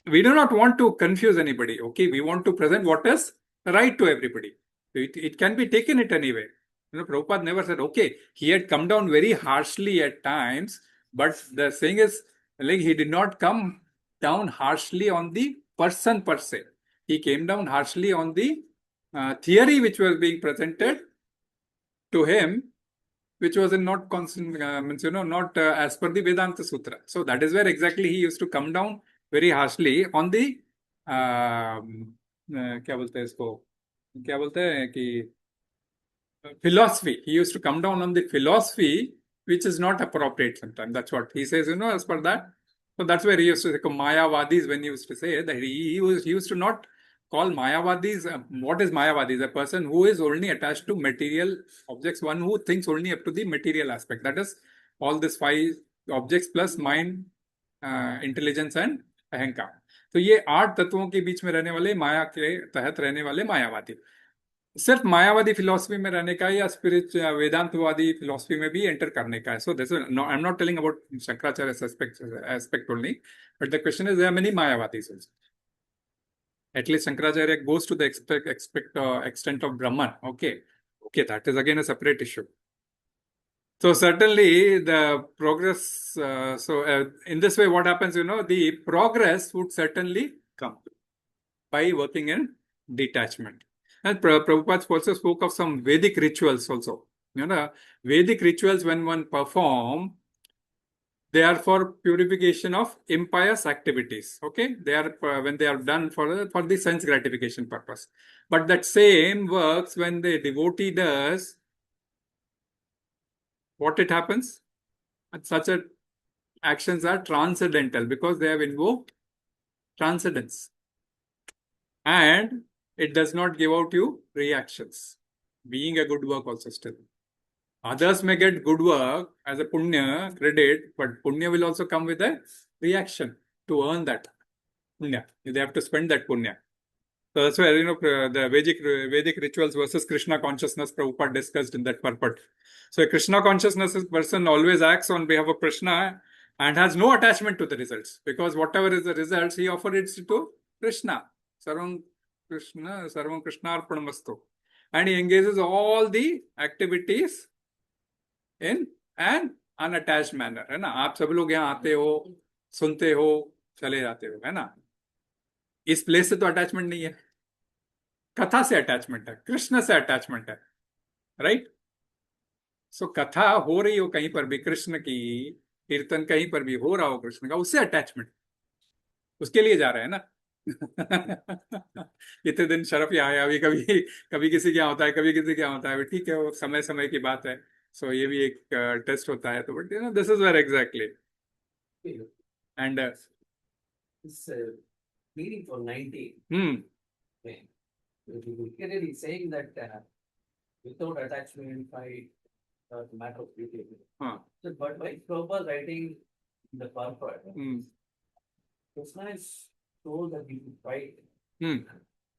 we do not want to confuse anybody. Okay, we want to present what is right to everybody. It can be taken it anyway. Prabhupada never said, okay, he had come down very harshly at times, but the saying is, like, he did not come down harshly on the person per se. He came down harshly on the theory which was being presented to him, which was not not as per the Vedanta Sutra. So that is where exactly he used to come down very harshly on the philosophy. He used to come down on the philosophy which is not appropriate sometimes. That's what he says, as per that. So that's where he used to say Mayavadis, when he used to say that he used to not call Mayavadis. What is Mayavadis? A person who is only attached to material objects, one who thinks only up to the material aspect. That is all these 5 objects plus mind, intelligence and अहंकार. तो ये 8 तत्वों के बीच में रहने वाले, माया के तहत रहने वाले मायावादी. सिर्फ मायावादी फिलॉसफी में रहने का या स्पिरिचुअल वेदांतवादी फिलॉसफी में भी एंटर करने का है. So this I am not telling about Shankaracharya aspect only, but the question is there are many mayavadis also. At least Shankaracharya goes to the extent of Brahman. Okay, that is again a separate issue. So certainly the progress, in this way what happens, the progress would certainly come by working in detachment. And Prabhupada also spoke of some Vedic rituals also. Vedic rituals, when one perform, they are for purification of impious activities. Okay, they are when they are done for the sense gratification purpose. But that same works when the devotee does. What it happens? Such actions are transcendental because they have invoked transcendence, and it does not give out you reactions. Being a good work also still. Others may get good work as a punya credit, but punya will also come with a reaction to earn that punya. They have to spend that punya. So that's where the Vedic rituals versus Krishna consciousness Prabhupada discussed in that purport. So a Krishna consciousness person always acts on behalf of Krishna and has no attachment to the results, because whatever is the results, he offers it to Krishna. Sarvam Krishna arpanamastu. And he engages all the activities in an unattached manner. है ना? आप सब लोग यहाँ आते हो, सुनते हो, चले जाते हो, है ना? इस प्लेस से तो अटैचमेंट नहीं है, कथा से अटैचमेंट है, कृष्ण से अटैचमेंट है, राइट? सो कथा हो रही हो कहीं पर भी कृष्ण की, कीर्तन कहीं पर भी हो रहा हो कृष्ण का, उससे अटैचमेंट, उसके लिए जा रहे हैं ना. इतने दिन शरफ यहाँ आया, अभी कभी किसी क्या होता है, कभी किसी क्या होता है, ठीक है, वो समय समय की बात है. सो ये भी एक टेस्ट होता है. तो but this is where exactly. And
meaning for 90. Okay. Clearly saying that without attachment, fight, the matter of beauty. So, but by Prabhupada writing the purport, Krishna is told that he would fight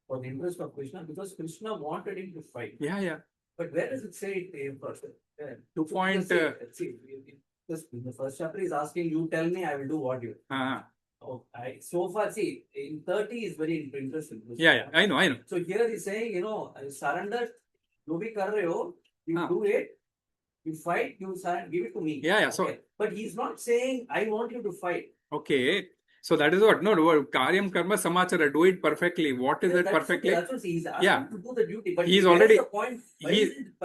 for the interest of Krishna because Krishna wanted him to fight.
Yeah.
But where does it say it in first?
2 point.
See, the first chapter is asking, you tell me, I will do what you. So far, see, in 30 is very interesting.
Yeah, I know.
So here he's saying, surrender, you be kar rahe ho, you do it, you fight, you surrender, give it to me.
Yeah. So,
but he's not saying, I want you to fight. Okay.
So that is what, kāryaṁ karma samācara, do it perfectly. What is it perfectly?
That's what he's asking to do the duty. But
he's already.
The point. Why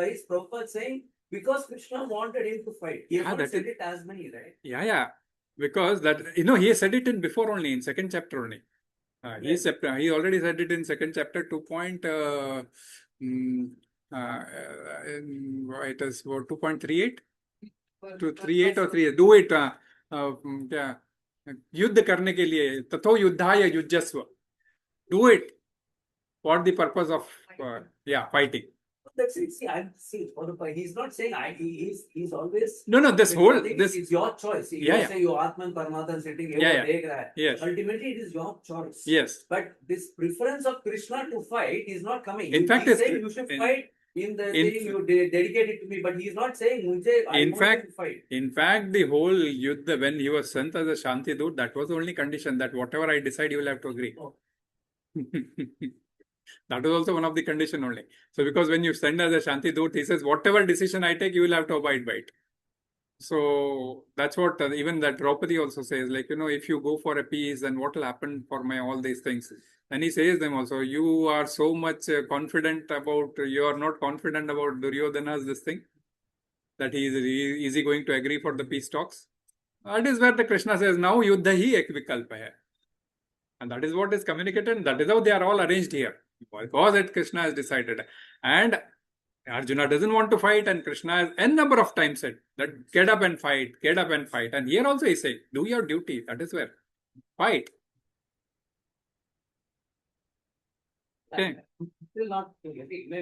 is Prabhupada saying, because Krishna wanted him to fight. He has not said it as many, right?
Yeah. Because that, he said it in before only, in 2nd chapter only. He already said it in second chapter, 2 point, it is 2.38 to 38 or 3. Do it. क्या युद्ध करने के लिए तथो युद्धाय युज्यस्व. Do it for the purpose of fighting.
That's it. He's not saying he's always.
No, this whole this
is your choice. You say you Atman Paramatman sitting here.
Yes.
Ultimately, it is your choice.
Yes.
But this preference of Krishna to fight is not coming.
In fact,
he's saying you should fight in the saying you dedicate it to me, but he's not saying I want you to fight.
In fact, the whole yuddha, when he was sent as a Shanti Dut, that was the only condition, that whatever I decide, you will have to agree.
Oh.
That was also one of the condition only. So because when you send as a Shanti Dut, he says, whatever decision I take, you will have to abide by it. So that's what even that Draupadi also says, like, if you go for a peace, then what will happen for my all these things? And he says them also, you are so much confident about, you are not confident about Duryodhana's this thing, that is he going to agree for the peace talks? That is where the Krishna says, now yuddha hi ek vikalpa hai. And that is what is communicated, and that is how they are all arranged here. Because that Krishna has decided. And Arjuna doesn't want to fight, and Krishna has n number of times said that get up and fight, get up and fight. And here also he is saying, do your duty. That is where. Fight. Okay.
Still not.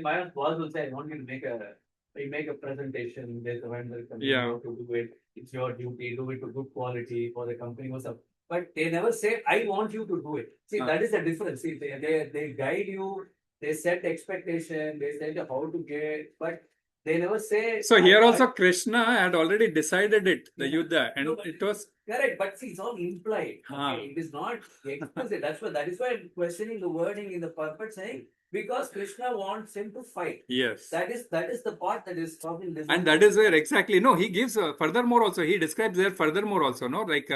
My boss will say, I want you to make a presentation. There's a vendor coming to do it. It's your duty. Do it to good quality for the company or something. But they never say, I want you to do it. See, that is the difference. See, they guide you, they set expectation, they say how to get, but they never say.
So here also Krishna had already decided it, the yuddha, and it was
correct, but see, it's all implied. Okay? It is not explicit. That is why I'm questioning the wording in the purport, saying because Krishna wants him to fight.
Yes.
That is the part that is probably.
And that is where exactly, no, he gives furthermore also, he describes there furthermore also, no, like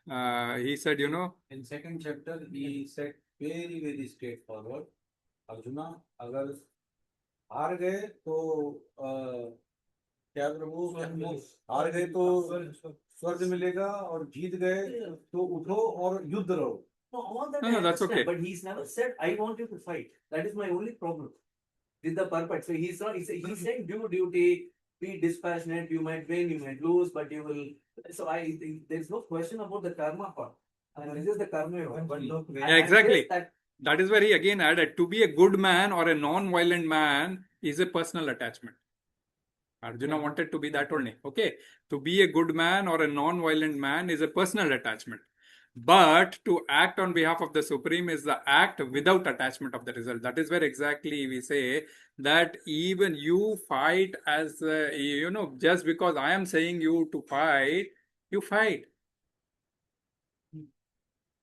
he said,
in second chapter, he said very, very straightforward. Arjuna, अगर हार गए तो क्या प्रभु, हार गए तो स्वर्ग मिलेगा और जीत गए तो उठो और युद्ध रहो.
No,
that's okay.
But he's never said, I want you to fight. That is my only problem with the purpose. So he's saying do duty, be dispassionate, you might win, you might lose, but you will. So I think there's no question about the karma part. And this is the karma.
Yeah, exactly. That is where he again added, to be a good man or a non-violent man is a personal attachment. Arjuna wanted to be that only. Okay. To be a good man or a non-violent man is a personal attachment. But to act on behalf of the Supreme is the act without attachment of the result. That is where exactly we say that even you fight as, just because I am saying you to fight, you fight.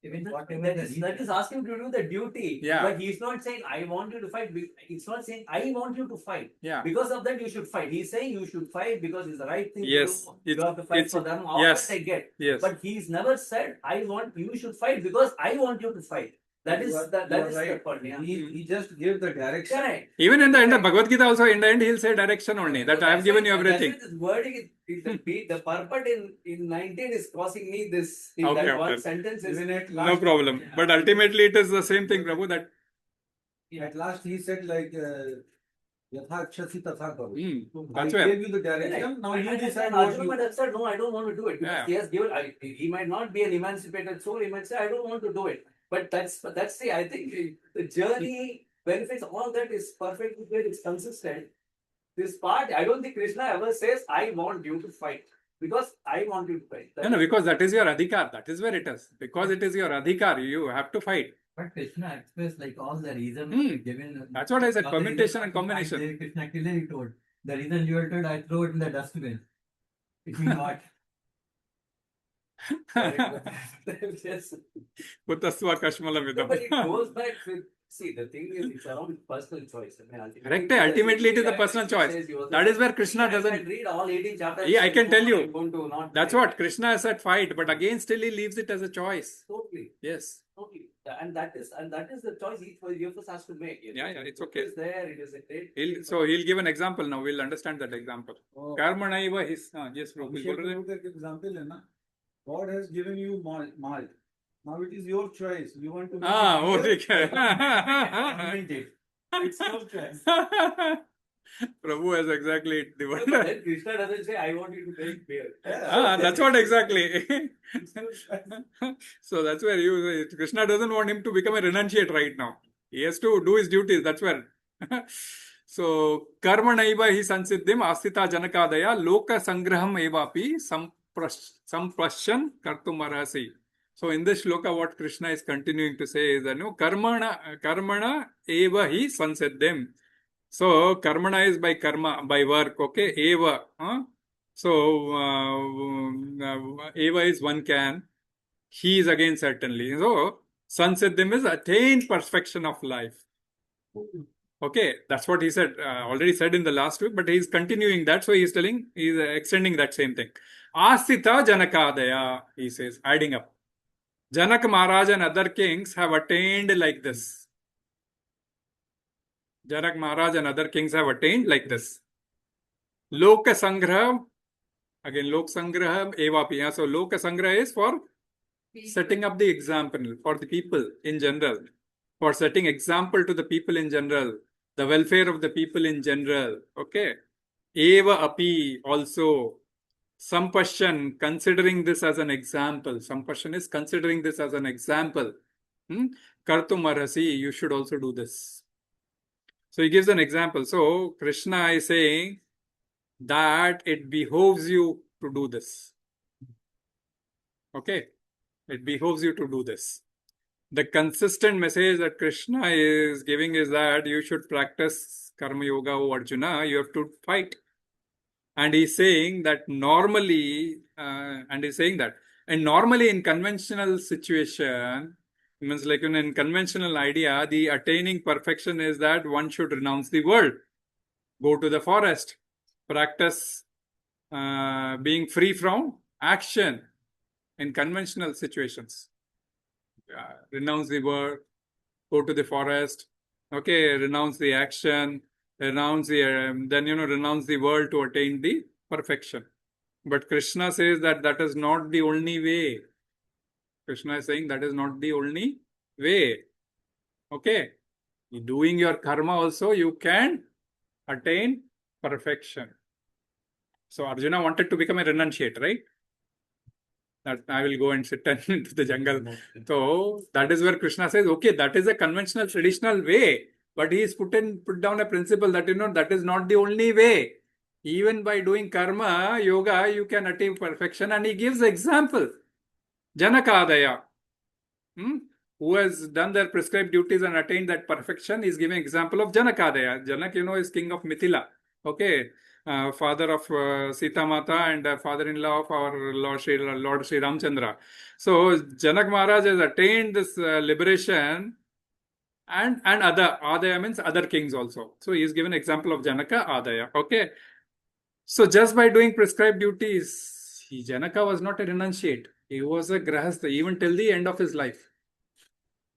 Even that is asking to do the duty.
Yeah.
But he's not saying, I want you to fight. He's not saying, I want you to fight.
Yeah.
Because of that, you should fight. He's saying you should fight because it's the right thing
yes.
to do. You have to fight for them. All
yes.
that I get.
Yes.
But he's never said, you should fight because I want you to fight. That is right. The part. Yeah.
He just gave the direction.
Correct.
Even in the end of Bhagavad Gita also, in the end, he'll say direction only. That I have given you everything.
This wording, the purport in 19 is causing me this. In
okay,
that one sentence is
no problem. Yeah. But ultimately, it is the same thing, Prabhu. That
at last he said like. That's
where.
I gave you the direction. Now you decide what you.
Arjuna said, no, I don't want to do it.
Yeah.
He has given. He might not be an emancipated soul. He might say, I don't want to do it. But that's the. I think the journey benefits. All that is perfectly good. It's consistent. This part, I don't think Krishna ever says, I want you to fight. Because I want you to fight.
No, because that is your adhikar. That is where it is. Because it is your adhikar. You have to fight.
But Krishna expressed like all the reasons given.
That's what I said. Permutation and combination.
Krishna clearly told the reason you are told, I throw it in the dustbin. It means what?
Yes.
But
it goes back with. See, the thing is, it's around personal choice.
Correct. Ultimately, it is the personal choice. That is where Krishna doesn't.
Read all 18 chapters.
Yeah, I can tell you. That's what Krishna has said. Fight, but again, still he leaves it as a choice.
Totally.
Yes.
Totally. And that is the choice each of us has to make.
Yeah, it's okay.
It is there. It is a great.
So he'll give an example now. We'll understand that example. Karmaṇaiva, yes,
example, God has given you malt. Now it is your choice. You want to
वो ठीक है.
invent it. It's your choice.
Prabhu has exactly the word.
Then Krishna doesn't say, I want you to make beer.
That's what exactly. So that's where Krishna doesn't want him to become a renunciate right now. He has to do his duties. That's where. So karmaṇaiva hi saṁsiddhim āsthitā janakādayaḥ loka-saṅgraham evāpi sampaśyan kartum arhasi. So in this shloka, what Krishna is continuing to say is that karmana eva hi saṁsiddhim. So karmana is by karma, by work. Okay, eva. So eva is one can. He is again certainly. So saṁsiddhim is attained perfection of life. Okay, that's what he said, already said in the last week, but he's continuing that. So he's extending that same thing. Āsthitā janakādayaḥ, he says, adding up. Janak Maharaj and other kings have attained like this. Janak Maharaj and other kings have attained like this. Loka-saṅgraham, again, loka-saṅgraham, evāpi. So loka-saṅgraham is for setting up the example for the people in general. For setting example to the people in general. The welfare of the people in general. Okay. Evāpi also. Sampaśyan, considering this as an example. Sampaśyan is considering this as an example. Kartum arhasi, you should also do this. So he gives an example. So Krishna is saying that it behoves you to do this. Okay. It behoves you to do this. The consistent message that Krishna is giving is that you should practice karma yoga, O Arjuna. You have to fight. And he's saying that normally, normally in conventional situation, means like in conventional idea, the attaining perfection is that one should renounce the world, go to the forest, practice being free from action in conventional situations. Renounce the world, go to the forest, okay, renounce the action, renounce the renounce the world to attain the perfection. But Krishna says that that is not the only way. Krishna is saying that is not the only way. Okay, doing your karma also you can attain perfection. So Arjuna wanted to become a renunciate, right? That I will go and sit into the jungle. So that is where Krishna says, okay, that is a conventional, traditional way. But he is put down a principle that, that is not the only way. Even by doing karma, yoga, you can attain perfection. And he gives example. Janakādayaḥ, who has done their prescribed duties and attained that perfection, is giving example of Janakādayaḥ. Janak, is king of Mithila. Okay. Father of Sita Mata and father-in-law of our Lord Sri Ramchandra. So Janak Maharaj has attained this liberation and other Adaya means other kings also. So he is given example of Janaka Adaya. Okay. So just by doing prescribed duties, Janaka was not a renunciate. He was a grahastha even till the end of his life.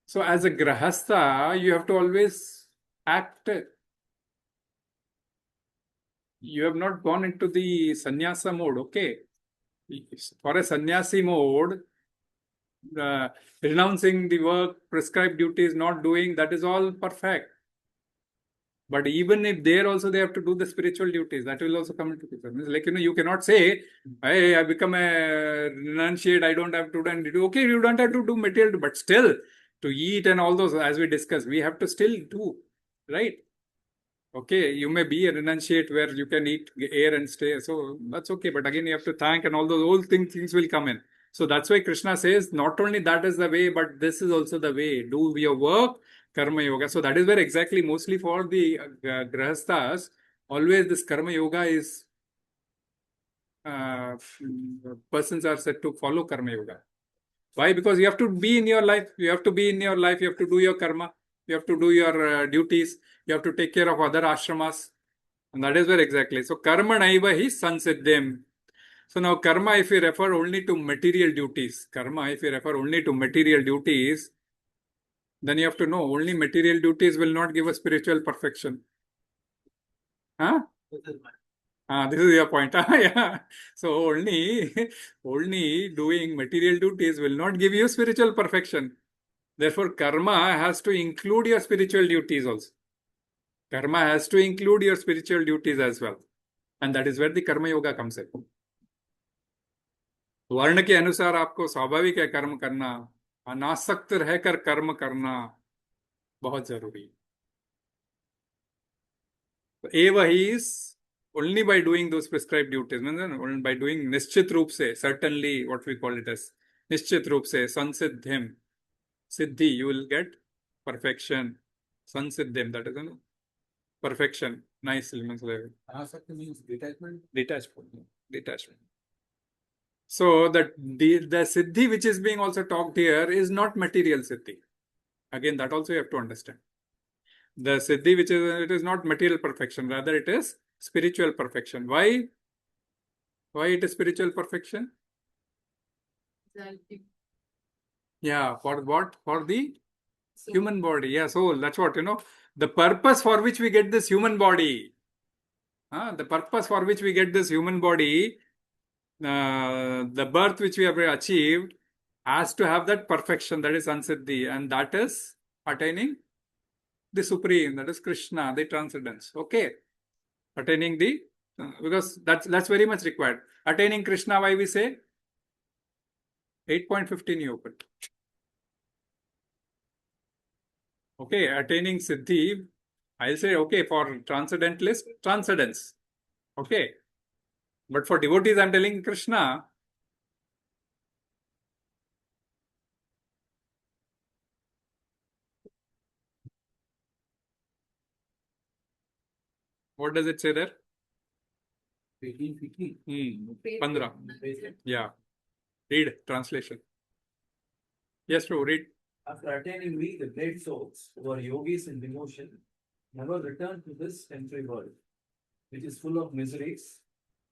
So as a grahastha, you have to always act. You have not gone into the sannyasa mode, okay? For a sannyasi mode, renouncing the work, prescribed duties, not doing, that is all perfect. But even if there also they have to do the spiritual duties, that will also come into picture. Like, you cannot say, hey, I become a renunciate, I don't have to do. Okay, you don't have to do material, but still, to eat and all those, as we discussed, we have to still do, right? Okay, you may be a renunciate where you can eat air and stay. So that's okay. But again, you have to thank and all those old things will come in. So that's why Krishna says, not only that is the way, but this is also the way. Do your work, karma yoga. So that is where exactly mostly for the grahasthas, always this karma yoga is, persons are said to follow karma yoga. Why? Because you have to be in your life. You have to be in your life. You have to do your karma. You have to do your duties. You have to take care of other ashramas. And that is where exactly. So, karmaṇaiva hi saṁsiddhim. So, now karma, if we refer only to material duties, then you have to know only material duties will not give a spiritual perfection. Huh? This is your point. Yeah. So only doing material duties will not give you spiritual perfection. Therefore, karma has to include your spiritual duties also. Karma has to include your spiritual duties as well. And that is where the karma yoga comes in. वर्ण के अनुसार आपको स्वाभाविक है कर्म करना, अनासक्त रहकर कर्म करना बहुत जरूरी है. एव he is only by doing those prescribed duties, only by doing निश्चित रूप से, certainly what we call it as निश्चित रूप से saṁsiddhim, siddhi, you will get perfection. Saṁsiddhim, that is perfection. Nice elements level.
Asakta means detachment.
Detachment. So that the siddhi which is being also talked here is not material siddhi. Again, that also you have to understand. The siddhi which is, it is not material perfection, rather it is spiritual perfection. Why? Why it is spiritual perfection? Yeah, for what? For the human body. Yeah, soul. That's what, the purpose for which we get this human body. The purpose for which we get this human body, the birth which we have achieved has to have that perfection, that is saṁsiddhi, and that is attaining the supreme, that is Krishna, the transcendence. Okay, attaining the because that's very much required. Attaining Krishna, why we say 8.15 you open. Okay, attaining siddhi, I'll say okay for transcendentalist, transcendence. Okay, but for devotees, I'm telling Krishna. What does it say there?
15.
15. Yeah. Read translation. Yes, true. Read.
After attaining me, the great souls who are yogis in devotion never return to this temporary world, which is full of miseries,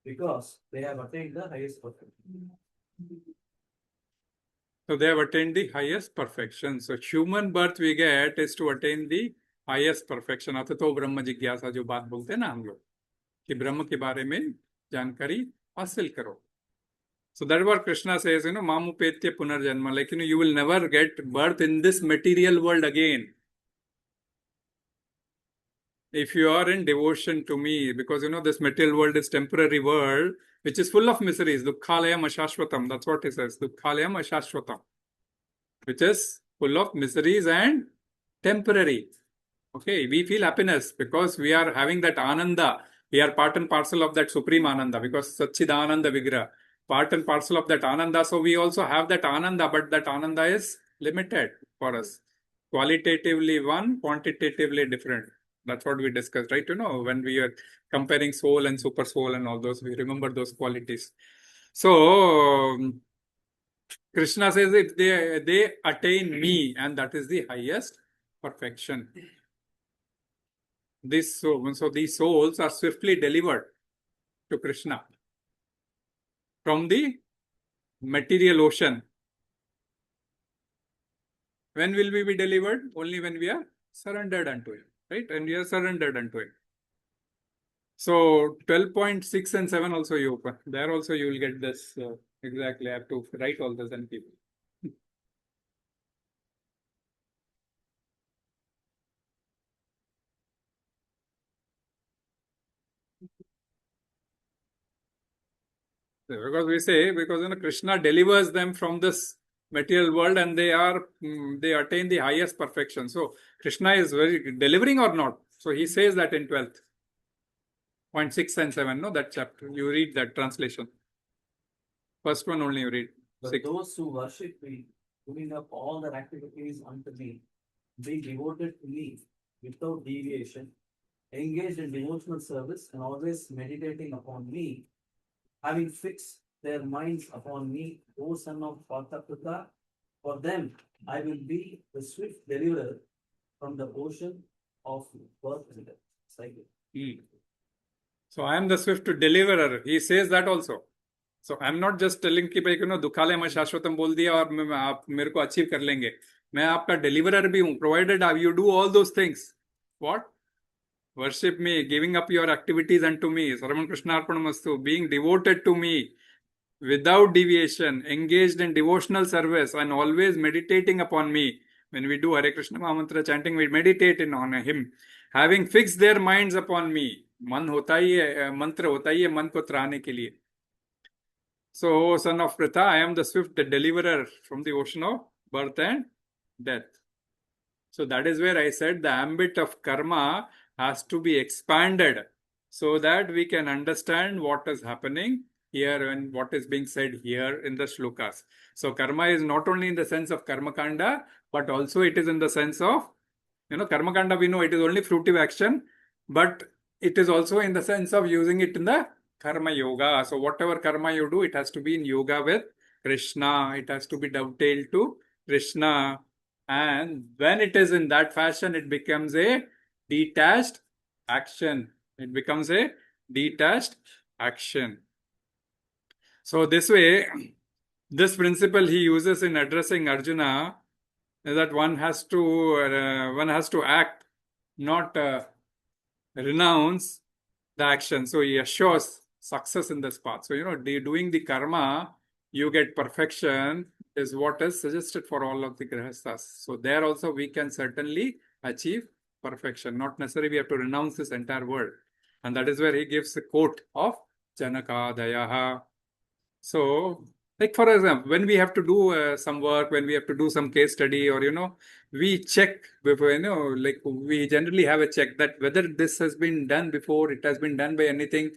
because they have attained the highest perfection.
So they have attained the highest perfection. So human birth we get is to attain the highest perfection. अततो ब्रह्म जिज्ञासा जो बात बोलते हैं ना हम लोग कि ब्रह्म के बारे में जानकारी हासिल करो. So that is what Krishna says, mamupetya punarjanma, like, you will never get birth in this material world again. If you are in devotion to me, because, this material world is temporary world, which is full of miseries. Loka-saṅgraham ashashvatam, that's what he says. Loka-saṅgraham ashashvatam, which is full of miseries and temporary. Okay, we feel happiness because we are having that ananda. We are part and parcel of that supreme ananda, because Satchidananda Vigraha. Part and parcel of that ananda. So we also have that ananda, but that ananda is limited for us. Qualitatively one, quantitatively different. That's what we discussed, right? When we are comparing soul and super soul and all those, we remember those qualities. So Krishna says if they attain me, and that is the highest perfection. So these souls are swiftly delivered to Krishna from the material ocean. When will we be delivered? Only when we are surrendered unto Him, right? And we are surrendered unto Him. So 12.6 and 7 also you open. There also you will get this exactly. I have to write all this and keep. Because we say, because Krishna delivers them from this material world and they attain the highest perfection. So Krishna is very delivering or not? So he says that in 12.6 and 7, that chapter. You read that translation. First one only you read.
But 6. Those who worship me, doing up all their activities unto me, being devoted to me without deviation, engaged in devotional service and always meditating upon me, having fixed their minds upon me, O son of Ācaran, for them I will be the swift deliverer from the ocean of birth and death cycle.
So I am the swift deliverer. He says that also. So I am not just telling कि भाई दुखालय में शाश्वतम बोल दिया और आप मेरे को achieve कर लेंगे. मैं आपका deliverer भी हूँ. Provided you do all those things. What? worship me, giving up your activities unto me, Sarvam Krishnarpanamastu, being devoted to me without deviation, engaged in devotional service and always meditating upon me. When we do Hare Krishna Mahamantra chanting, we meditate on him. Having fixed their minds upon me. Man hota hi hai, mantra hota hi hai man ko trane ke liye. So, O son of Pritha, I am the swift deliverer from the ocean of birth and death. So that is where I said the ambit of karma has to be expanded so that we can understand what is happening here and what is being said here in the shlokas. So karma is not only in the sense of karma kanda, but also it is in the sense of, karma kanda we know it is only fruitive action, but it is also in the sense of using it in the karma yoga. So whatever karma you do, it has to be in yoga with Krishna. It has to be dovetailed to Krishna. And when it is in that fashion, it becomes a detached action. It becomes a detached action. So this way, this principle he uses in addressing Arjuna is that one has to act, not renounce the action. So he assures success in this path. So, doing the karma, you get perfection is what is suggested for all of the grihasthas. So there also we can certainly achieve perfection. Not necessarily we have to renounce this entire world. And that is where he gives the quote of janakādayaḥ. So, like for example, when we have to do some work, when we have to do some case study, or we check before, like we generally have a check that whether this has been done before, it has been done by anything,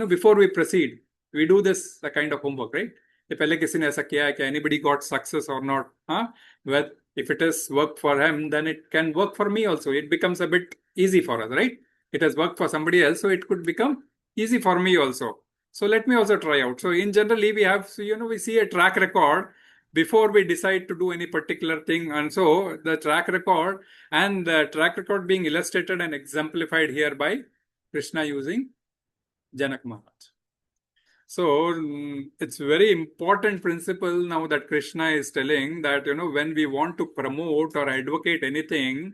before we proceed, we do this a kind of homework, right? If anybody got success or not, well, if it has worked for him, then it can work for me also. It becomes a bit easy for us, right? It has worked for somebody else, so it could become easy for me also. So let me also try out. So in generally, we have, we see a track record before we decide to do any particular thing. And so the track record being illustrated and exemplified here by Krishna using Janak Maharaj. So it's very important principle now that Krishna is telling that, when we want to promote or advocate anything,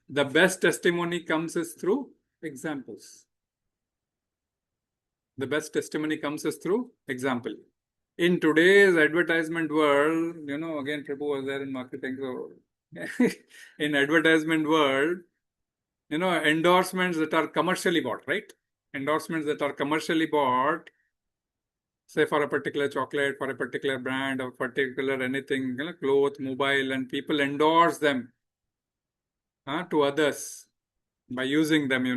the best testimony comes is through examples. The best testimony comes as through example. In today's advertisement world, again, Prabhu was there in marketing. So in advertisement world, endorsements that are commercially bought, right? Endorsements that are commercially bought, say for a particular chocolate, for a particular brand, or particular anything, cloth, mobile, and people endorse them to others by using them,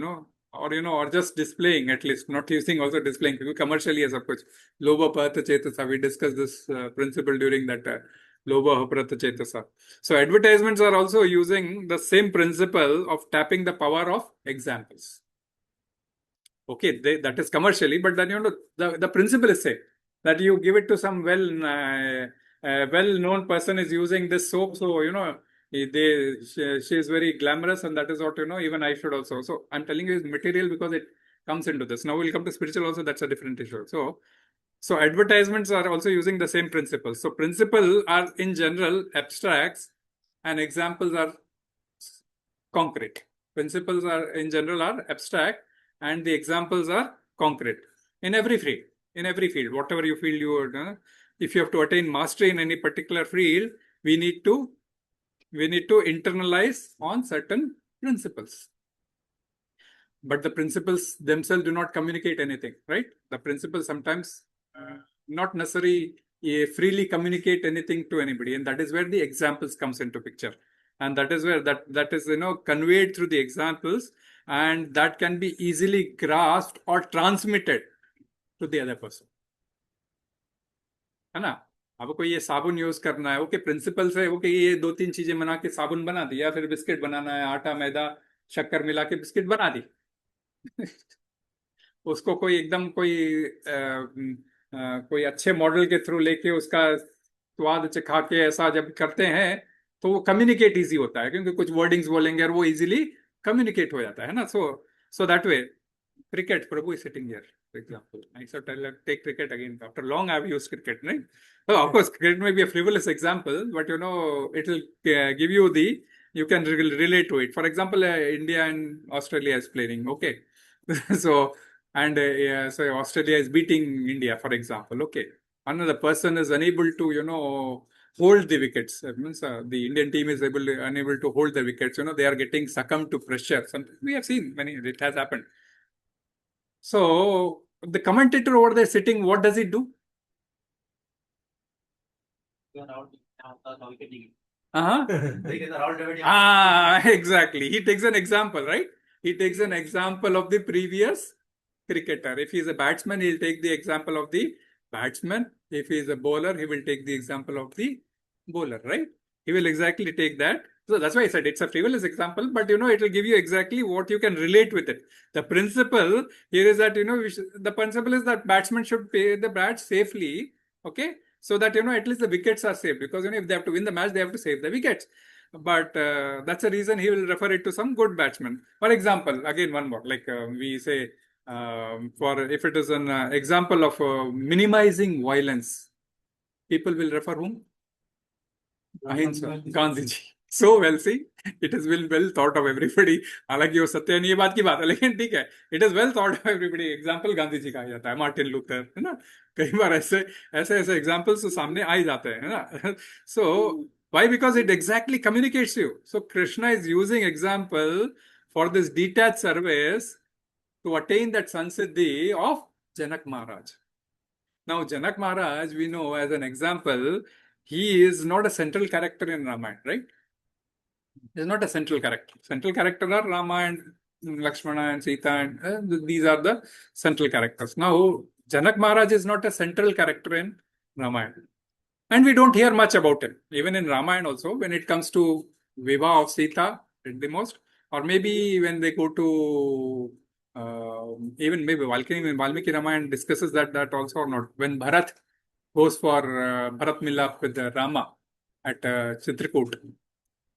or just displaying, at least, not using, also displaying. Commercially, as of course, Lobha Parta Chetasa, we discussed this principle during that Lobha Parta Chetasa. So advertisements are also using the same principle of tapping the power of examples. Okay, that is commercially, but then the principle is same, that you give it to some well-known person is using this soap, so she is very glamorous, and that is what even I should also. So I'm telling you, it's material because it comes into this. Now we'll come to spiritual also. That's a different issue. So advertisements are also using the same principles. So principles are in general abstracts, and examples are concrete. Principles are in general are abstract, and the examples are concrete in every field. In every field, whatever you feel if you have to attain mastery in any particular field, we need to internalize on certain principles. But the principles themselves do not communicate anything, right? The principles sometimes not necessarily freely communicate anything to anybody, and that is where the examples comes into picture. And that is where that is conveyed through the examples, and that can be easily grasped or transmitted to the other person. है ना? अब कोई ये साबुन use करना है, okay, principal से okay ये 2-3 चीजें बना के साबुन बना दी, या फिर बिस्किट बनाना है, आटा मैदा शक्कर मिला के बिस्किट बना दी उसको कोई एकदम कोई अच्छे मॉडल के थ्रू लेके उसका स्वाद चखा के ऐसा जब करते हैं तो वो कम्युनिकेट इजी होता है, क्योंकि कुछ वर्डिंग्स बोलेंगे और वो इजीली कम्युनिकेट हो जाता है ना. So that way cricket, Prabhu is sitting here, for example. I said, take cricket again. After long, I've used cricket, right? Well, of course, cricket may be a frivolous example, but it will give you the you can relate to it. For example, India and Australia is playing, okay? So, and so Australia is beating India, for example, okay? Another person is unable to, hold the wickets. That means the Indian team is unable to hold the wickets. They are getting succumbed to pressure. We have seen it has happened. So the commentator over there sitting, what does he do? Exactly. He takes an example, right? He takes an example of the previous cricketer. If he is a batsman, he'll take the example of the batsman. If he is a bowler, he will take the example of the bowler, right? He will exactly take that. So that's why I said it's a frivolous example, but it will give you exactly what you can relate with it. The principle here is that, the principle is that batsmen should play the bat safely, okay? So that, at least the wickets are safe, because, if they have to win the match, they have to save the wickets. But that's the reason he will refer it to some good batsman. For example, again, one more, like we say, for if it is an example of minimizing violence, people will refer whom? Ahimsa, Gandhiji. So well, see, it has been well thought of everybody. हालांकि वो सत्य नहीं, ये बात की बात है, लेकिन ठीक है, it is well thought of everybody. Example Gandhi ji कहा जाता है, मार्टिन लूथर, है ना? कई बार ऐसे examples तो सामने आ ही जाते हैं, है ना? So why? Because it exactly communicates you. So Krishna is using example for this detached service to attain that samsiddhi of Janak Maharaj. Now Janak Maharaj, we know as an example, he is not a central character in Ramayana, right? He is not a central character. Central character are Rama and Lakshmana and Sita, and these are the central characters. Now, Janak Maharaj is not a central character in Ramayana. And we don't hear much about him. Even in Ramayana also, when it comes to Vivah of Sita, at the most, or maybe when they go to, even maybe Valmiki Ramayana discusses that also or not. When Bharat goes for Bharat Milap with Rama at Chitrakoot.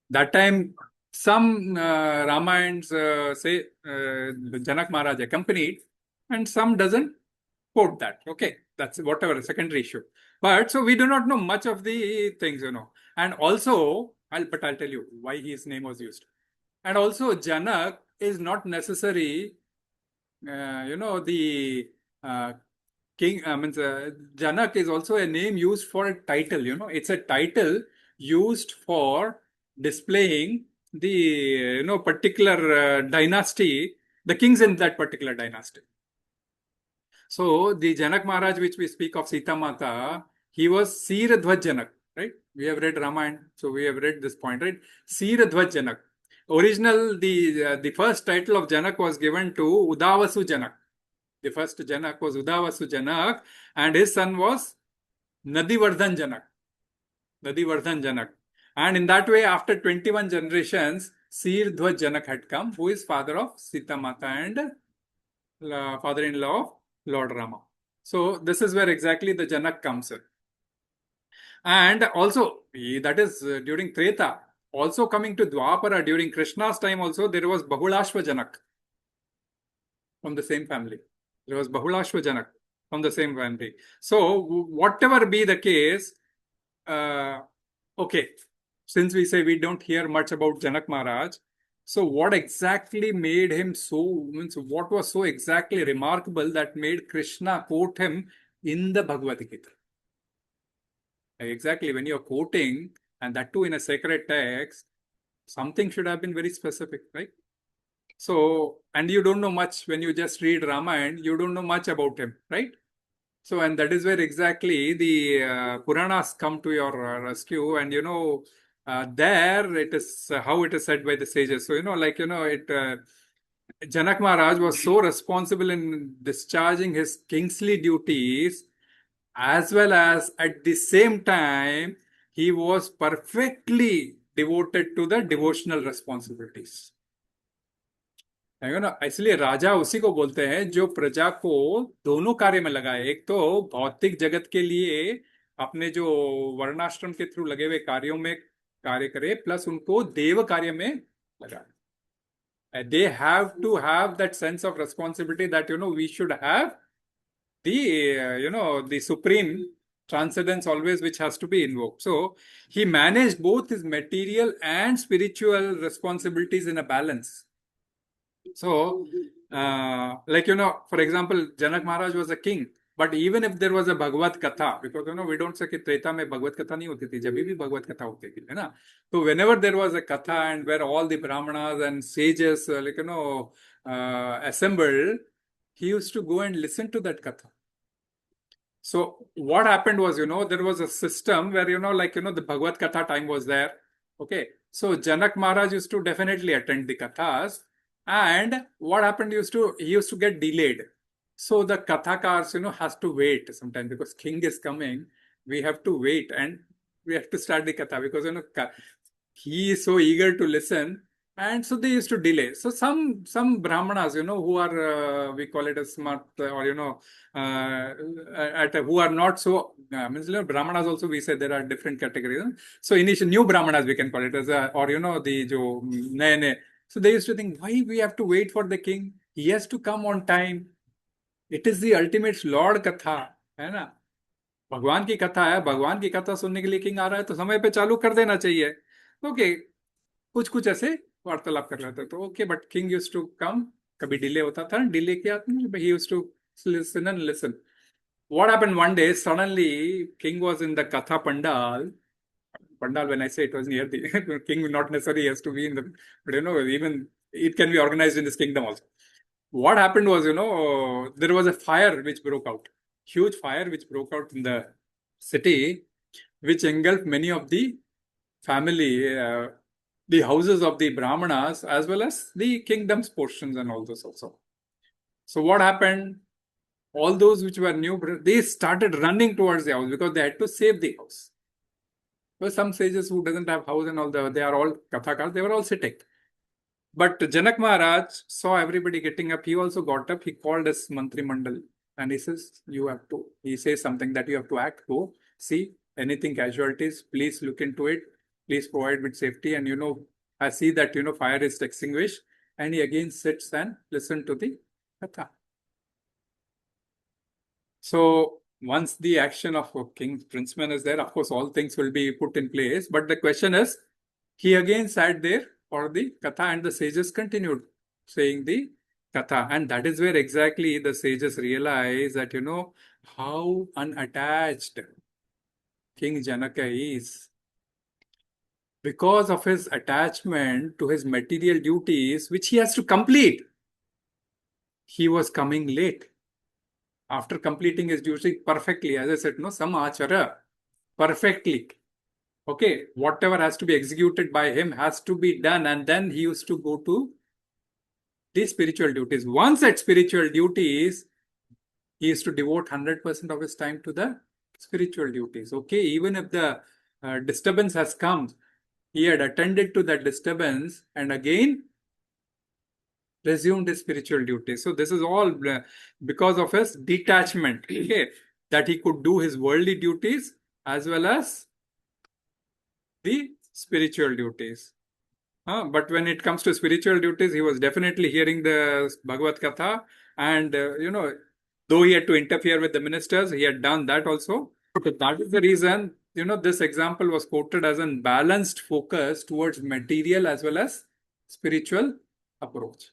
That time, some Ramayans say Janak Maharaj accompanied, and some doesn't quote that. Okay, that's whatever, a secondary issue. But so we do not know much of the things, And also, I'll tell you why his name was used. And also, Janak is not necessary, the king, Janak is also a name used for a title, It's a title used for displaying the, particular dynasty, the kings in that particular dynasty. So, the Janak Maharaj, which we speak of Sita Mata, he was Siradhvaj Janak, right? We have read Ramayana, so we have read this point, right? Siradhvaj Janak. Original, the first title of Janak was given to Udavasu Janak. The first Janak was Udavasu Janak, and his son was Nadivardhan Janak. Nadivardhan Janak. And in that way, after 21 generations, Sirdhvaj Janak had come, who is father of Sita Mata and father-in-law of Lord Rama. So this is where exactly the Janak comes in. And also, that is during Treta. Also coming to Dwapara, during Krishna's time also, there was Bahulashva Janak from the same family. There was Bahulashva Janak from the same family. So whatever be the case, okay, since we say we don't hear much about Janak Maharaj, so what exactly made him what was so exactly remarkable that made Krishna quote him in the Bhagavad Gita? Exactly, when you're quoting, and that too in a sacred text, something should have been very specific, right? So, and you don't know much when you just read Ramayana, you don't know much about him, right? So, and that is where exactly the Puranas come to your rescue, and there it is how it is said by the sages. So, Janak Maharaj was so responsible in discharging his kingly duties, as well as at the same time, he was perfectly devoted to the devotional responsibilities. इसलिए राजा उसी को बोलते हैं जो प्रजा को दोनों कार्य में लगाए, एक तो भौतिक जगत के लिए अपने जो वर्णाश्रम के थ्रू लगे हुए कार्यों में कार्य करे, प्लस उनको देव कार्य में लगाए. They have to have that sense of responsibility that we should have the the supreme transcendence always which has to be invoked. So he managed both his material and spiritual responsibilities in a balance. So, like, for example, Janak Maharaj was a king. But even if there was a Bhagavad Katha, because we don't say that Treta mein Bhagavad Katha nahi hoti thi, jabhi bhi Bhagavad Katha hoti thi, hai na? So whenever there was a Katha and where all the Brahmanas and sages, assembled, he used to go and listen to that Katha. So what happened was, there was a system where, the Bhagavad Katha time was there. Okay. So Janak Maharaj used to definitely attend the Kathas. And what happened, he used to get delayed. So the Kathakars, has to wait sometimes because king is coming. We have to wait and we have to start the Katha because, he is so eager to listen. And so they used to delay. So some Brahmanas, who are, we call it as smart or, who are not so, Brahmanas also we say there are different categories. So initial new Brahmanas we can call it as the jo naye. So they used to think, why we have to wait for the king? He has to come on time. It is the ultimate Lord Katha, है ना? भगवान की कथा है, भगवान की कथा सुनने के लिए किंग आ रहा है तो समय पे चालू कर देना चाहिए. ओके, कुछ ऐसे वार्तालाप कर रहे थे तो okay, but king used to come, कभी डिले होता था, डिले किया ही used to listen and listen. What happened one day, suddenly king was in the Katha Pandal. Pandal, when I say it was near the king, not necessarily has to be in the, but even it can be organized in this kingdom also. What happened was, there was a fire which broke out, huge fire which broke out in the city, which engulfed many of the family, the houses of the Brahmanas, as well as the kingdom's portions and all this also. So what happened? All those which were new, they started running towards the house because they had to save the house. Well, some sages who doesn't have house and all, they are all Kathakars, they were all sitting. But Janak Maharaj saw everybody getting up. He also got up. He called his Mantri Mandal and he says, he says something that you have to act. Go see anything casualties, please look into it. Please provide with safety. And, I see that, fire is extinguished. And he again sits and listens to the Katha. So once the action of a king, princeman is there, of course, all things will be put in place. But the question is, he again sat there for the Katha and the sages continued saying the Katha. And that is where exactly the sages realize that, how unattached King Janaka is. Because of his attachment to his material duties, which he has to complete, he was coming late. After completing his duty perfectly, as I said, samācara, perfectly. Okay, whatever has to be executed by him has to be done, and then he used to go to the spiritual duties. Once at spiritual duties, he used to devote 100% of his time to the spiritual duties. Okay, even if the disturbance has come, he had attended to that disturbance and again resumed his spiritual duties. So this is all because of his detachment, okay, that he could do his worldly duties as well as the spiritual duties. But when it comes to spiritual duties, he was definitely hearing the Bhagavad Katha and, though he had to interfere with the ministers, he had done that also. So that is the reason, this example was quoted as a balanced focus towards material as well as spiritual approach.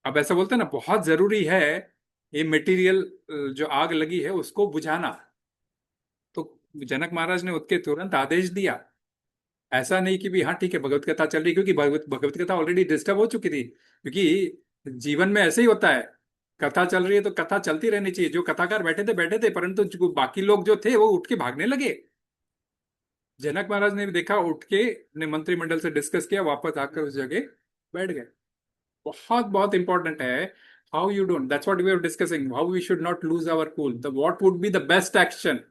अब ऐसा बोलते हैं ना, बहुत जरूरी है ये material जो आग लगी है उसको बुझाना. तो जनक महाराज ने उसके तुरंत आदेश दिया. ऐसा नहीं कि भी हाँ ठीक है भगवत कथा चल रही, क्योंकि भगवत कथा ऑलरेडी डिस्टर्ब हो चुकी थी. क्योंकि जीवन में ऐसे ही होता है, कथा चल रही है तो कथा चलती रहनी चाहिए. जो कथाकार बैठे थे, परंतु बाकी लोग जो थे वो उठ के भागने लगे. जनक महाराज ने देखा, उठ के ने मंत्रिमंडल से डिस्कस किया, वापस आकर उस जगह बैठ गए. बहुत इंपॉर्टेंट है how you don't. That's what we were discussing, how we should not lose our cool. What would be the best action?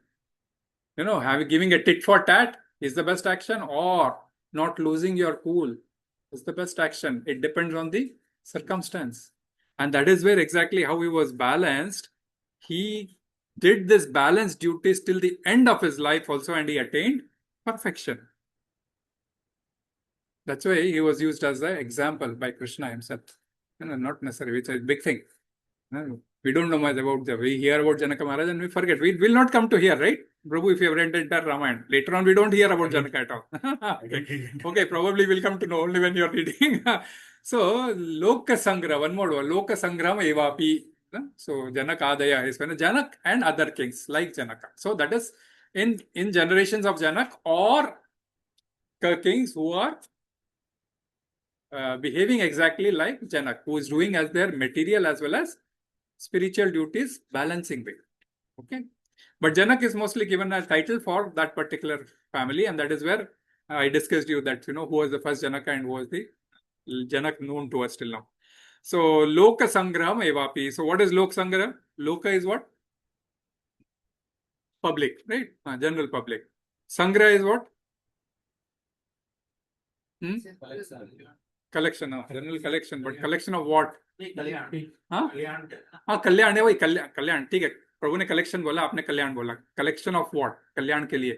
Giving a tit for tat is the best action, or not losing your cool is the best action. It depends on the circumstance. And that is where exactly how he was balanced. He did this balanced duties till the end of his life also, and he attained perfection. That's why he was used as an example by Krishna himself. Not necessarily, it's a big thing. We don't know much about them. We hear about Janaka Maharaj and we forget. We will not come to hear, right? Prabhu, if you have read the entire Ramayana, later on we don't hear about Janaka at all. Okay, probably we'll come to know only when you are reading. So, loka-saṅgraham, one more word, loka-saṅgraham evāpi. So, janakādayaḥ is when Janak and other kings like Janaka. So, that is in generations of Janak or kings who are behaving exactly like Janak, who is doing as their material as well as spiritual duties balancing way. Okay. But Janak is mostly given a title for that particular family, and that is where I discussed you that, who was the first Janaka and who was the Janak known to us till now. So, loka-saṅgraham evāpi. So, what is loka-saṅgraham? Loka is what? Public, right? General public. Sangra is what? Collection, general collection, but collection of what? कल्याण है, वही कल्याण, ठीक है. प्रभु ने collection बोला, आपने कल्याण बोला. Collection of what? कल्याण के लिए.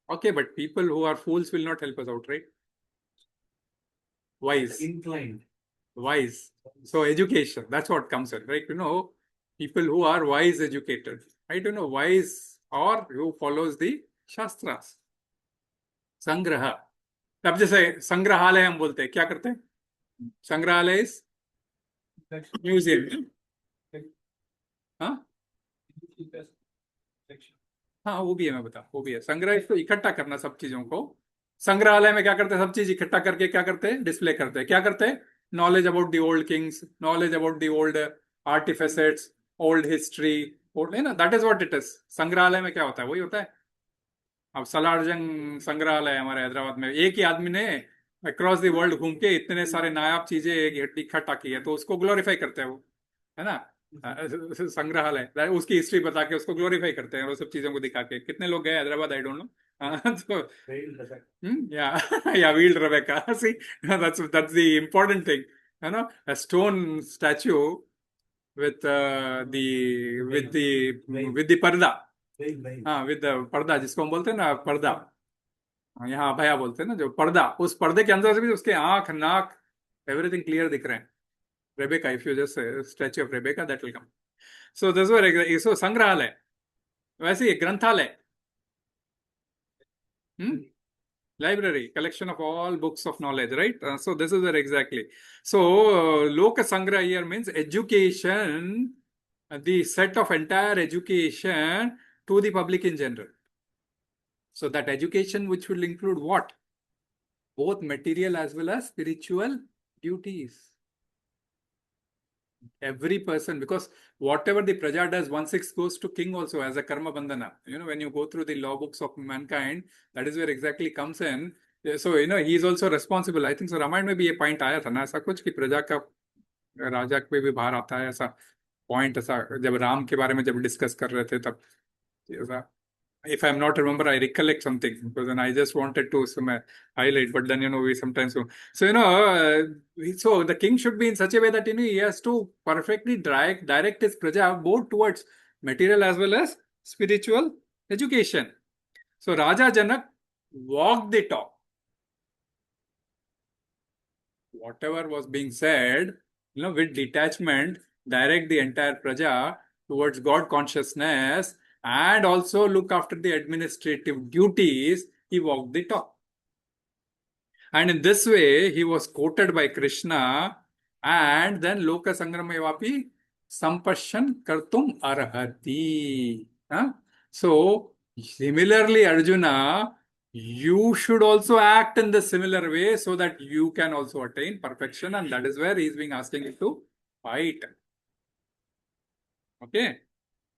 Okay, but people who are fools will not help us out, right? Wise. Inclined. Wise. So education, that's what comes in, right? People who are wise educated, right? Wise or who follows the Shastras. संग्रह. अब जैसे संग्रहालय हम बोलते हैं, क्या करते हैं? संग्रहालय इज म्यूजियम. हाँ, वो भी है, मैं बता, वो भी है. संग्रह तो इकट्ठा करना सब चीजों को. संग्रहालय में क्या करते हैं? सब चीज इकट्ठा करके क्या करते हैं? डिस्प्ले करते हैं. क्या करते हैं? Knowledge about the old kings, knowledge about the old artifacts, old history, old, है ना. That is what it is. संग्रहालय में क्या होता है? वही होता है. अब सलारजंग संग्रहालय है हमारे हैदराबाद में. एक ही आदमी ने अक्रॉस द वर्ल्ड घूम के इतने सारे नायाब चीजें इकट्ठा की है, तो उसको ग्लोरीफाई करते हैं वो, है ना. संग्रहालय, उसकी हिस्ट्री बता के उसको ग्लोरीफाई करते हैं, वो सब चीजों को दिखा के. कितने लोग गए हैदराबाद? I don't know. या व्हील्ड Rebecca. See, that's the important thing, a stone statue with the parda. with the पर्दा, जिसको हम बोलते हैं ना पर्दा, यहाँ भैया बोलते हैं ना, जो पर्दा, उस पर्दे के अंदर से भी उसके आंख, नाक, एवरीथिंग क्लियर दिख रहे हैं. Rebecca, if you just statue of Rebecca, that will come. So this वर, सो संग्रहालय. वैसे ही ग्रंथालय, library, collection of all books of knowledge, right? So this is where exactly. So loka-saṅgraham here means education, the set of entire education to the public in general. So that education which will include what? Both material as well as spiritual duties. Every person, because whatever the praja does, 1/6 goes to king also as a karma bandhana. When you go through the law books of mankind, that is where exactly comes in. So, he is also responsible. I think so Ramayan में भी ये point आया था ना, ऐसा कुछ कि प्रजा का राजा पे भी भार आता है, ऐसा point, ऐसा जब राम के बारे में जब डिस्कस कर रहे थे तब ऐसा. If I'm not remember, I recollect something, because then I just wanted to highlight, but then we sometimes so so the king should be in such a way that he has to perfectly direct his praja both towards material as well as spiritual education. So Raja Janak walked the talk. Whatever was being said, with detachment, direct the entire praja towards God consciousness, and also look after the administrative duties. He walked the talk. And in this way, he was quoted by Krishna, and then loka-saṅgraham evāpi sampaśyan kartum arhati. So, similarly, Arjuna, you should also act in the similar way so that you can also attain perfection, and that is where he is being asking you to fight. Okay?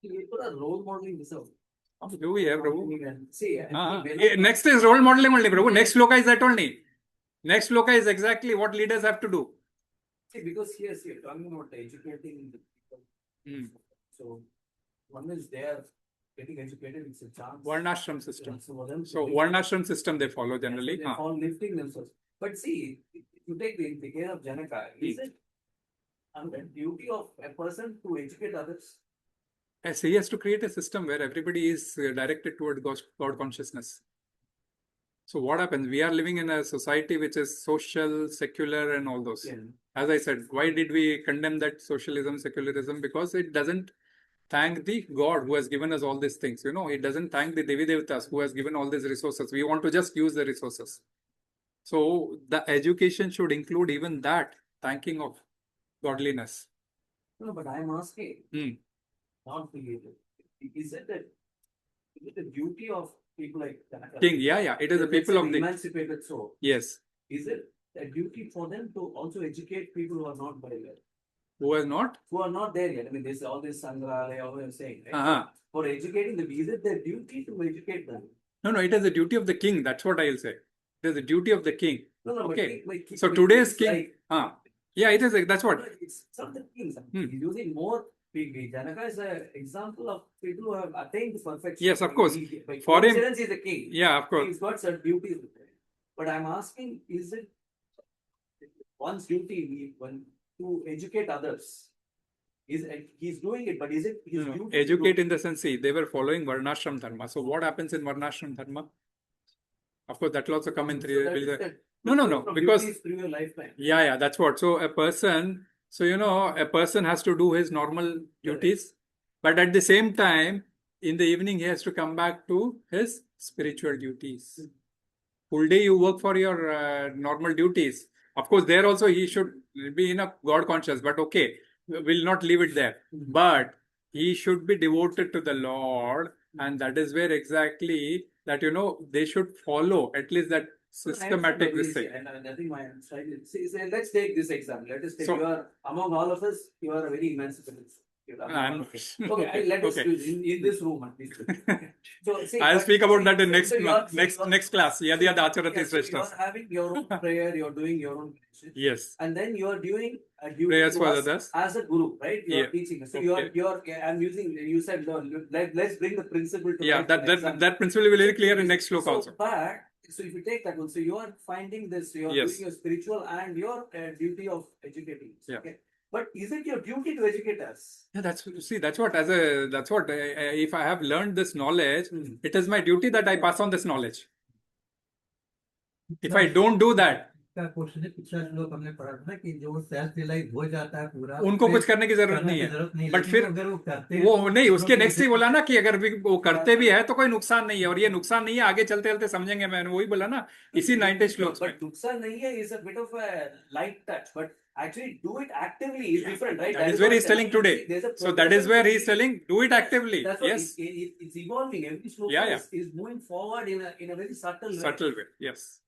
Role modeling deserve.
Do we have, Prabhu?
See,
next is role modeling only, Prabhu. Next sloka is that only. Next sloka is exactly what leaders have to do.
see, because here, you're talking about educating the people. So, one is there getting educated, it's a chance.
Varnashram system.
So
Varnashram system they follow generally.
They're all lifting themselves. But see, if you take the case of Janaka, is it the duty of a person to educate others?
Yes, he has to create a system where everybody is directed toward God consciousness. So what happens? We are living in a society which is social, secular, and all those.
Yeah.
As I said, why did we condemn that socialism, secularism? Because it doesn't thank the God who has given us all these things. You know, it doesn't thank the Devi Devatas who has given all these resources. We want to just use the resources. So the education should include even that thanking of godliness.
No, but I'm asking, not the, is it the duty of people like Janakādayaḥ?
King, yeah, it is the people of the
emancipated soul.
yes.
Is it a duty for them to also educate people who are not there yet?
Who has not?
Who are not there yet? I mean, there's all this saṅgraham, I'm saying, right?
Uh-huh.
For educating them, is it their duty to educate them?
No, it is the duty of the king. That's what I'll say. It is the duty of the king.
No,
Okay.
but
So today's
it's
king, yeah, it is. That's what.
It's not the kings. He's using more. Janaka is an example of people who have attained perfection.
Yes, of course.
By
For him,
coincidence, he's a king.
yeah, of course.
He's got certain duties. But I'm asking, is it one's duty to educate others? He's doing it, but is it his duty?
Educate in the sense, see, they were following varnashram dharma. So what happens in varnashram dharma? Of course, that will also come in three. No, because
through your lifetime.
Yeah, that's what. So a person has to do his normal duties, but at the same time, in the evening, he has to come back to his spiritual duties. Full day you work for your normal duties. Of course, there also he should be in a God conscious, but okay, we'll not leave it there. But he should be devoted to the Lord, and that is where exactly that, they should follow at least that systematic this thing.
And I think my side is, let's take this example. Let us take you are among all of us, you are a very emancipated. Okay, let us do in this room at least. So, see,
I'll speak about that in next class.
You are having your own prayer, you're doing your own meditation.
Yes.
And then you are doing a duty
prayers for
us
others
as a guru, right? You are teaching us. So I'm using, you said, no, let's bring the principle to
that principle will be very clear in next sloka also.
But so if you take that one, so you are finding this, you are doing your spiritual and your duty of educating. Okay. But is it your duty to educate us?
Yeah, that's what if I have learned this knowledge, it is my duty that I pass on this knowledge. If I don't do that, उनको कुछ करने की जरूरत नहीं है. But फिर वो नहीं, उसके नेक्स्ट ही बोला ना कि अगर वो करते भी है तो कोई नुकसान नहीं है, और ये नुकसान नहीं है, आगे चलते चलते समझेंगे. मैंने वही बोला ना इसी 90 श्लोक में.
नुकसान नहीं है is a bit of a light touch, but actually do it actively is different, right?
That is where he's telling today. So that is where he's telling, do it actively. Yes.
It's evolving. Every sloka is moving forward in a very subtle way.
Subtle way, yes.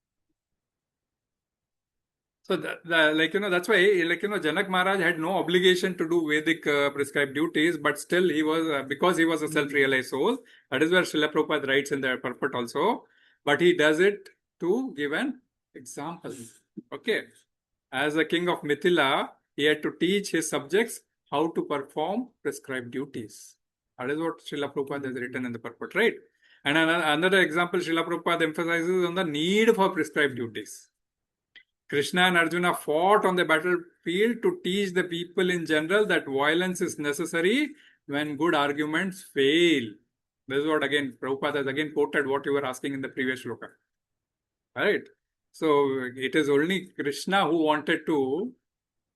So that's why, Janak Maharaj had no obligation to do Vedic prescribed duties, but still he was, because he was a self-realized soul. That is where Srila Prabhupada writes in the purport also. But he does it to give an example. Okay. As a king of Mithila, he had to teach his subjects how to perform prescribed duties. That is what Srila Prabhupada has written in the purport, right? And another example, Srila Prabhupada emphasizes on the need for prescribed duties. Krishna and Arjuna fought on the battlefield to teach the people in general that violence is necessary when good arguments fail. This is what again, Prabhupada has again quoted what you were asking in the previous shloka. Right? So it is only Krishna who wanted to,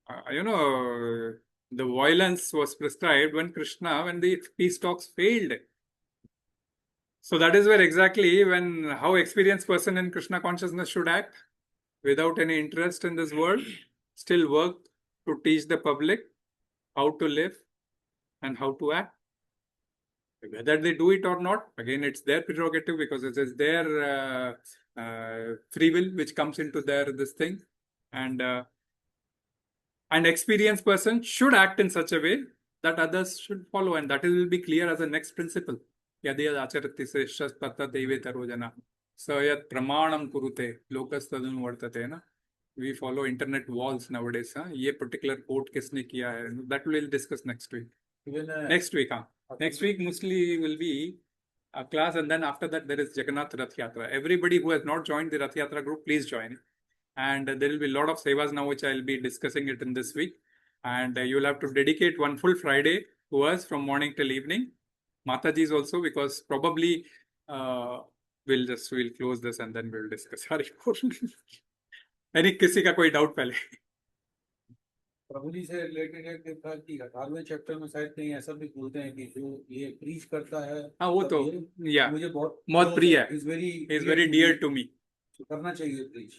the violence was prescribed when the peace talks failed. So that is where exactly how experienced person in Krishna consciousness should act. Without any interest in this world, still work to teach the public how to live and how to act. Whether they do it or not, again, it's their prerogative, because it is their free will which comes into this thing. And an experienced person should act in such a way that others should follow, and that will be clear as the next principle. Yadi ācarati sreshthas tatta deveta rojana. So yat pramanam kurute lokastadun vartate na. We follow internet walls nowadays. Ye particular quote kisne kiya hai. That we'll discuss next week. Next week, Next week mostly will be a class, and then after that there is Jagannath Rath Yatra. Everybody who has not joined the Rath Yatra group, please join. And there will be a lot of sevas now, which I'll be discussing it in this week. And you'll have to dedicate one full Friday to us from morning till evening. Mataji's also, because probably we'll close this and then we'll discuss. यानी किसी का कोई doubt पहले?
प्रभु जी से related है कि 18वें chapter में शायद कहीं ऐसा भी बोलते हैं कि जो ये प्रीच करता है,
हाँ वो तो या
मुझे
बहुत प्रिय है,
is
very dear to me,
करना चाहिए preach.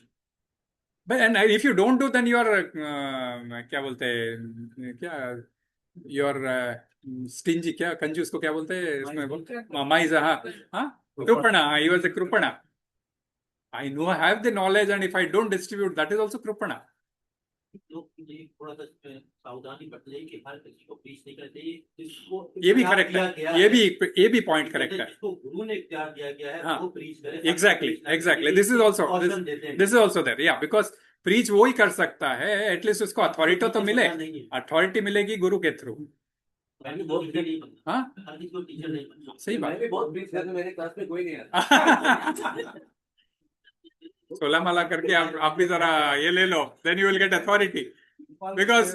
But and if you don't do, then you are क्या बोलते हैं, क्या you are stingy, क्या कंजूस को क्या बोलते हैं इसमें, माइज, हाँ कृपणा. He was a कृपणा. I know I have the knowledge and if I don't distribute, that is also कृपणा.
थोड़ा सा सावधानी बरतनी चाहिए कि हर किसी को प्रीच नहीं करना चाहिए.
ये भी करेक्ट है, ये भी पॉइंट करेक्ट है.
गुरु ने इख्तियार दिया गया है,
हाँ,
वो प्रीच करे.
exactly. This is also there. Yeah, because preach वो ही कर सकता है, एटलीस्ट उसको अथॉरिटी तो मिले. अथॉरिटी मिलेगी गुरु के थ्रू. हाँ सही बात.
मेरे क्लास में कोई नहीं आता.
16 माला करके आप भी जरा ये ले लो, then you will get authority. Because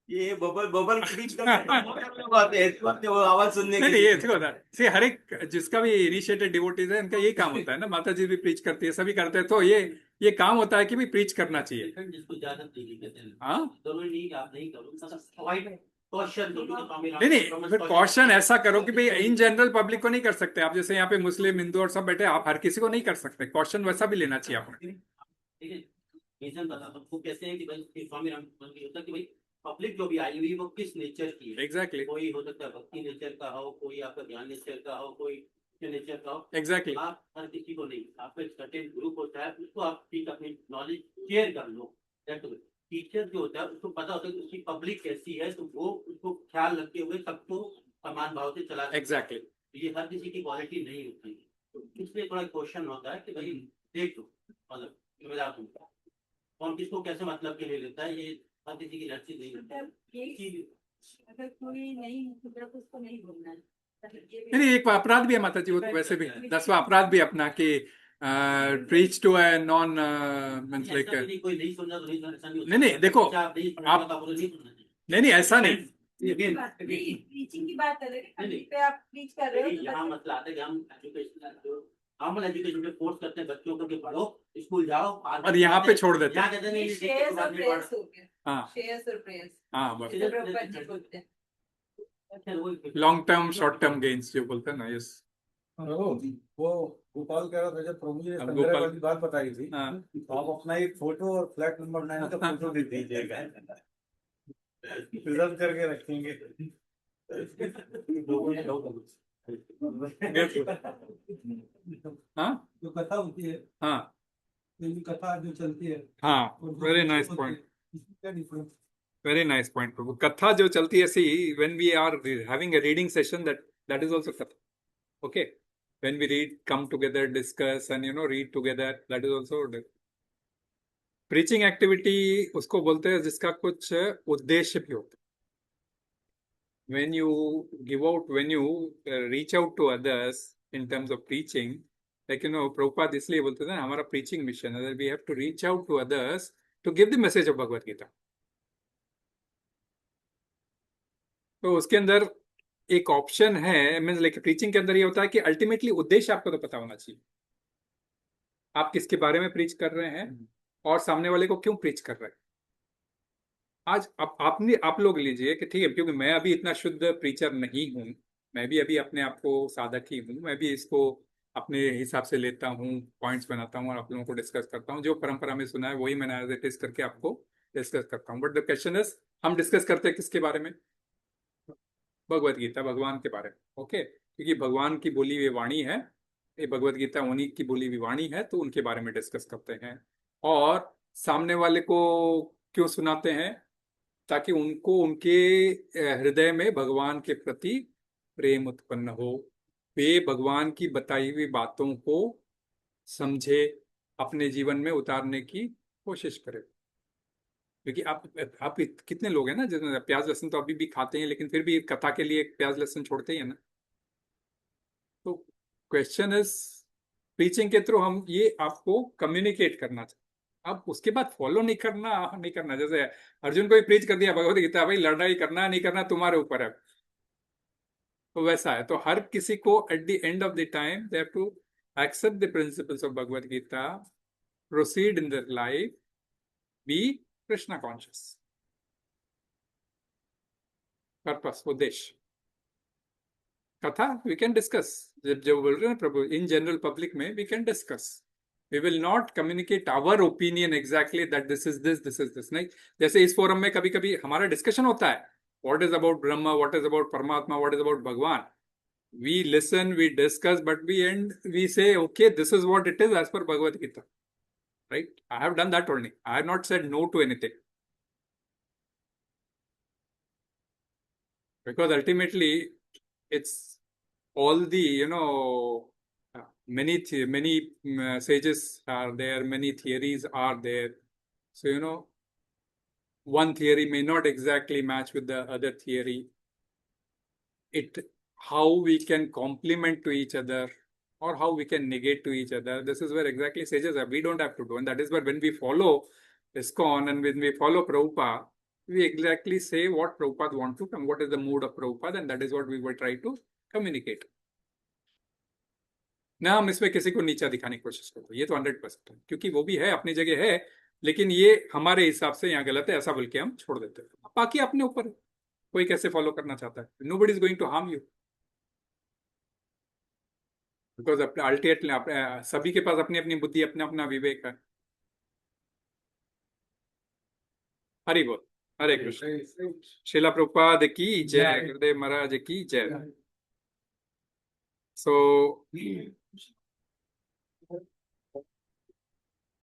ये बबल प्रीच करते वो आवाज सुनने
नहीं, ये देखो ना, see, हर एक जिसका भी इनिशिएटेड डिवोटीज है, इनका यही काम होता है ना. माता जी भी प्रीच करती है, सभी करते हैं, तो ये काम होता है कि भी प्रीच करना चाहिए.
जिसको इजाजत नहीं,
हाँ
जरूरी नहीं आप नहीं करो.
नहीं, फिर कॉशन ऐसा करो कि भाई इन जनरल पब्लिक को नहीं कर सकते आप. जैसे यहाँ पे मुस्लिम, हिंदू और सब बैठे, आप हर किसी को नहीं कर सकते. कॉशन वैसा भी लेना चाहिए आपने.
रीजन बता सबको कैसे है कि भाई स्वामी राम होता कि भाई पब्लिक जो भी आई हुई वो किस नेचर की है.
एग्जैक्टली.
कोई हो सकता है भक्ति नेचर का हो, कोई आपका ज्ञान नेचर का हो, कोई नेचर का हो.
एग्जैक्टली.
आप हर किसी को नहीं, आपका एक सर्टेन ग्रुप होता है, उसको आप ठीक अपनी नॉलेज शेयर कर लो. टीचर जो होता है उसको पता होता है कि उसकी पब्लिक कैसी है, तो वो उसको ख्याल रखते हुए सबको समान भाव से चला.
एग्जैक्टली.
ये हर किसी की क्वालिटी नहीं होती, तो इसलिए थोड़ा क्वेश्चन होता है कि भाई देख लो, मतलब मजाक होता है कौन किसको कैसे मतलब के ले लेता है. ये हर किसी की लड़की नहीं होती.
अगर कोई नहीं तो उसको नहीं बोलना.
नहीं, एक अपराध भी है माता जी, वो तो वैसे भी 10वां अपराध भी अपना कि preach to a non means like
कोई नहीं सुनना तो नहीं सुनना.
नहीं देखो आप नहीं ऐसा नहीं.
प्रीचिंग की बात कर रहे हैं, आप प्रीच कर रहे हो.
यहाँ मसला आता है कि हम एजुकेशन पे फोर्स करते हैं बच्चों को कि पढ़ो, स्कूल जाओ,
और यहाँ पे छोड़ देते हैं. Long term short term gains जो बोलते हैं ना. यस,
वो गोपाल कह रहा था जब प्रभु जी ने संग्रह वाली बात बताई थी, तो आप अपना एक फोटो और फ्लैट नंबर 9 का फोटो दे दीजिएगा, रिजर्व करके रखेंगे.
हाँ
जो कथा होती है,
हाँ
कथा जो चलती है,
हाँ, वेरी नाइस पॉइंट.
क्या difference?
Very nice point, Prabhu. Katha जो चलती है, see, when we are having a reading session, that is also Katha. Okay, when we read, come together, discuss, and read together, that is also preaching activity. उसको बोलते हैं जिसका कुछ उद्देश्य भी होता है. When you give out, when you reach out to others in terms of preaching, like Prabhupada इसलिए बोलते थे ना, हमारा preaching mission है that we have to reach out to others to give the message of Bhagavad Gita. तो उसके अंदर एक ऑप्शन है, मीन्स लाइक प्रीचिंग के अंदर ये होता है कि अल्टीमेटली उद्देश्य आपको तो पता होना चाहिए. आप किसके बारे में प्रीच कर रहे हैं और सामने वाले को क्यों प्रीच कर रहे हैं. आज आप लोग लीजिए कि ठीक है, क्योंकि मैं अभी इतना शुद्ध प्रीचर नहीं हूँ, मैं भी अभी अपने आप को साधक ही हूँ, मैं भी इसको अपने हिसाब से लेता हूँ, पॉइंट्स बनाता हूँ और आप लोगों को डिस्कस करता हूँ. जो परंपरा में सुना है वही मैंने एज इट इज करके आपको डिस्कस करता हूँ. बट द क्वेश्चन इज, हम डिस्कस करते हैं किसके बारे में? भगवत गीता, भगवान के बारे में. ओके, क्योंकि भगवान की बोली हुई वाणी है, ये भगवत गीता उन्हीं की बोली हुई वाणी है, तो उनके बारे में डिस्कस करते हैं. और सामने वाले को क्यों सुनाते हैं? ताकि उनको उनके हृदय में भगवान के प्रति प्रेम उत्पन्न हो, वे भगवान की बताई हुई बातों को समझे, अपने जीवन में उतारने की कोशिश करें. क्योंकि आप कितने लोग हैं ना जिसमें प्याज लहसुन तो अभी भी खाते हैं, लेकिन फिर भी कथा के लिए प्याज लहसुन छोड़ते ही है ना. तो क्वेश्चन इज, प्रीचिंग के थ्रू हम ये आपको कम्युनिकेट करना चाहिए. अब उसके बाद फॉलो नहीं करना. जैसे अर्जुन को ही प्रीच कर दिया भगवत गीता, भाई लड़ाई करना नहीं करना तुम्हारे ऊपर है, तो वैसा है. तो हर किसी को at the end of the time they have to accept the principles of Bhagavad Gita, proceed in their life, be Krishna conscious. Purpose, Udesh. Katha, we can discuss. In general public में, we can discuss. We will not communicate our opinion exactly that this is this is this. नहीं, जैसे इस forum में कभी कभी हमारा discussion होता है. What is about Brahma, what is about Paramatma, what is about Bhagwan. We listen, we discuss, but we say, okay, this is what it is as per Bhagavad Gita. Right? I have done that only. I have not said no to anything. Because ultimately, it's all the, many sages are there, many theories are there. So, one theory may not exactly match with the other theory. How we can complement to each other or how we can negate to each other. This is where exactly sages are. We don't have to do. And that is where when we follow ISKCON and when we follow Prabhupada, we exactly say what Prabhupada wants to come, what is the mood of Prabhupada, and that is what we will try to communicate. ना हम इसमें किसी को नीचा दिखाने की कोशिश करते, ये तो 100% है, क्योंकि वो भी है अपनी जगह है, लेकिन ये हमारे हिसाब से यहाँ गलत है ऐसा बोल के हम छोड़ देते हैं. बाकी अपने ऊपर कोई कैसे फॉलो करना चाहता है. Nobody is going to harm you. Because ultimately सभी के पास अपनी अपनी बुद्धि, अपना अपना विवेक है. हरि बोल. हरे कृष्ण. श्रीला प्रभुपाद की जय. गुरुदेव महाराज की जय. So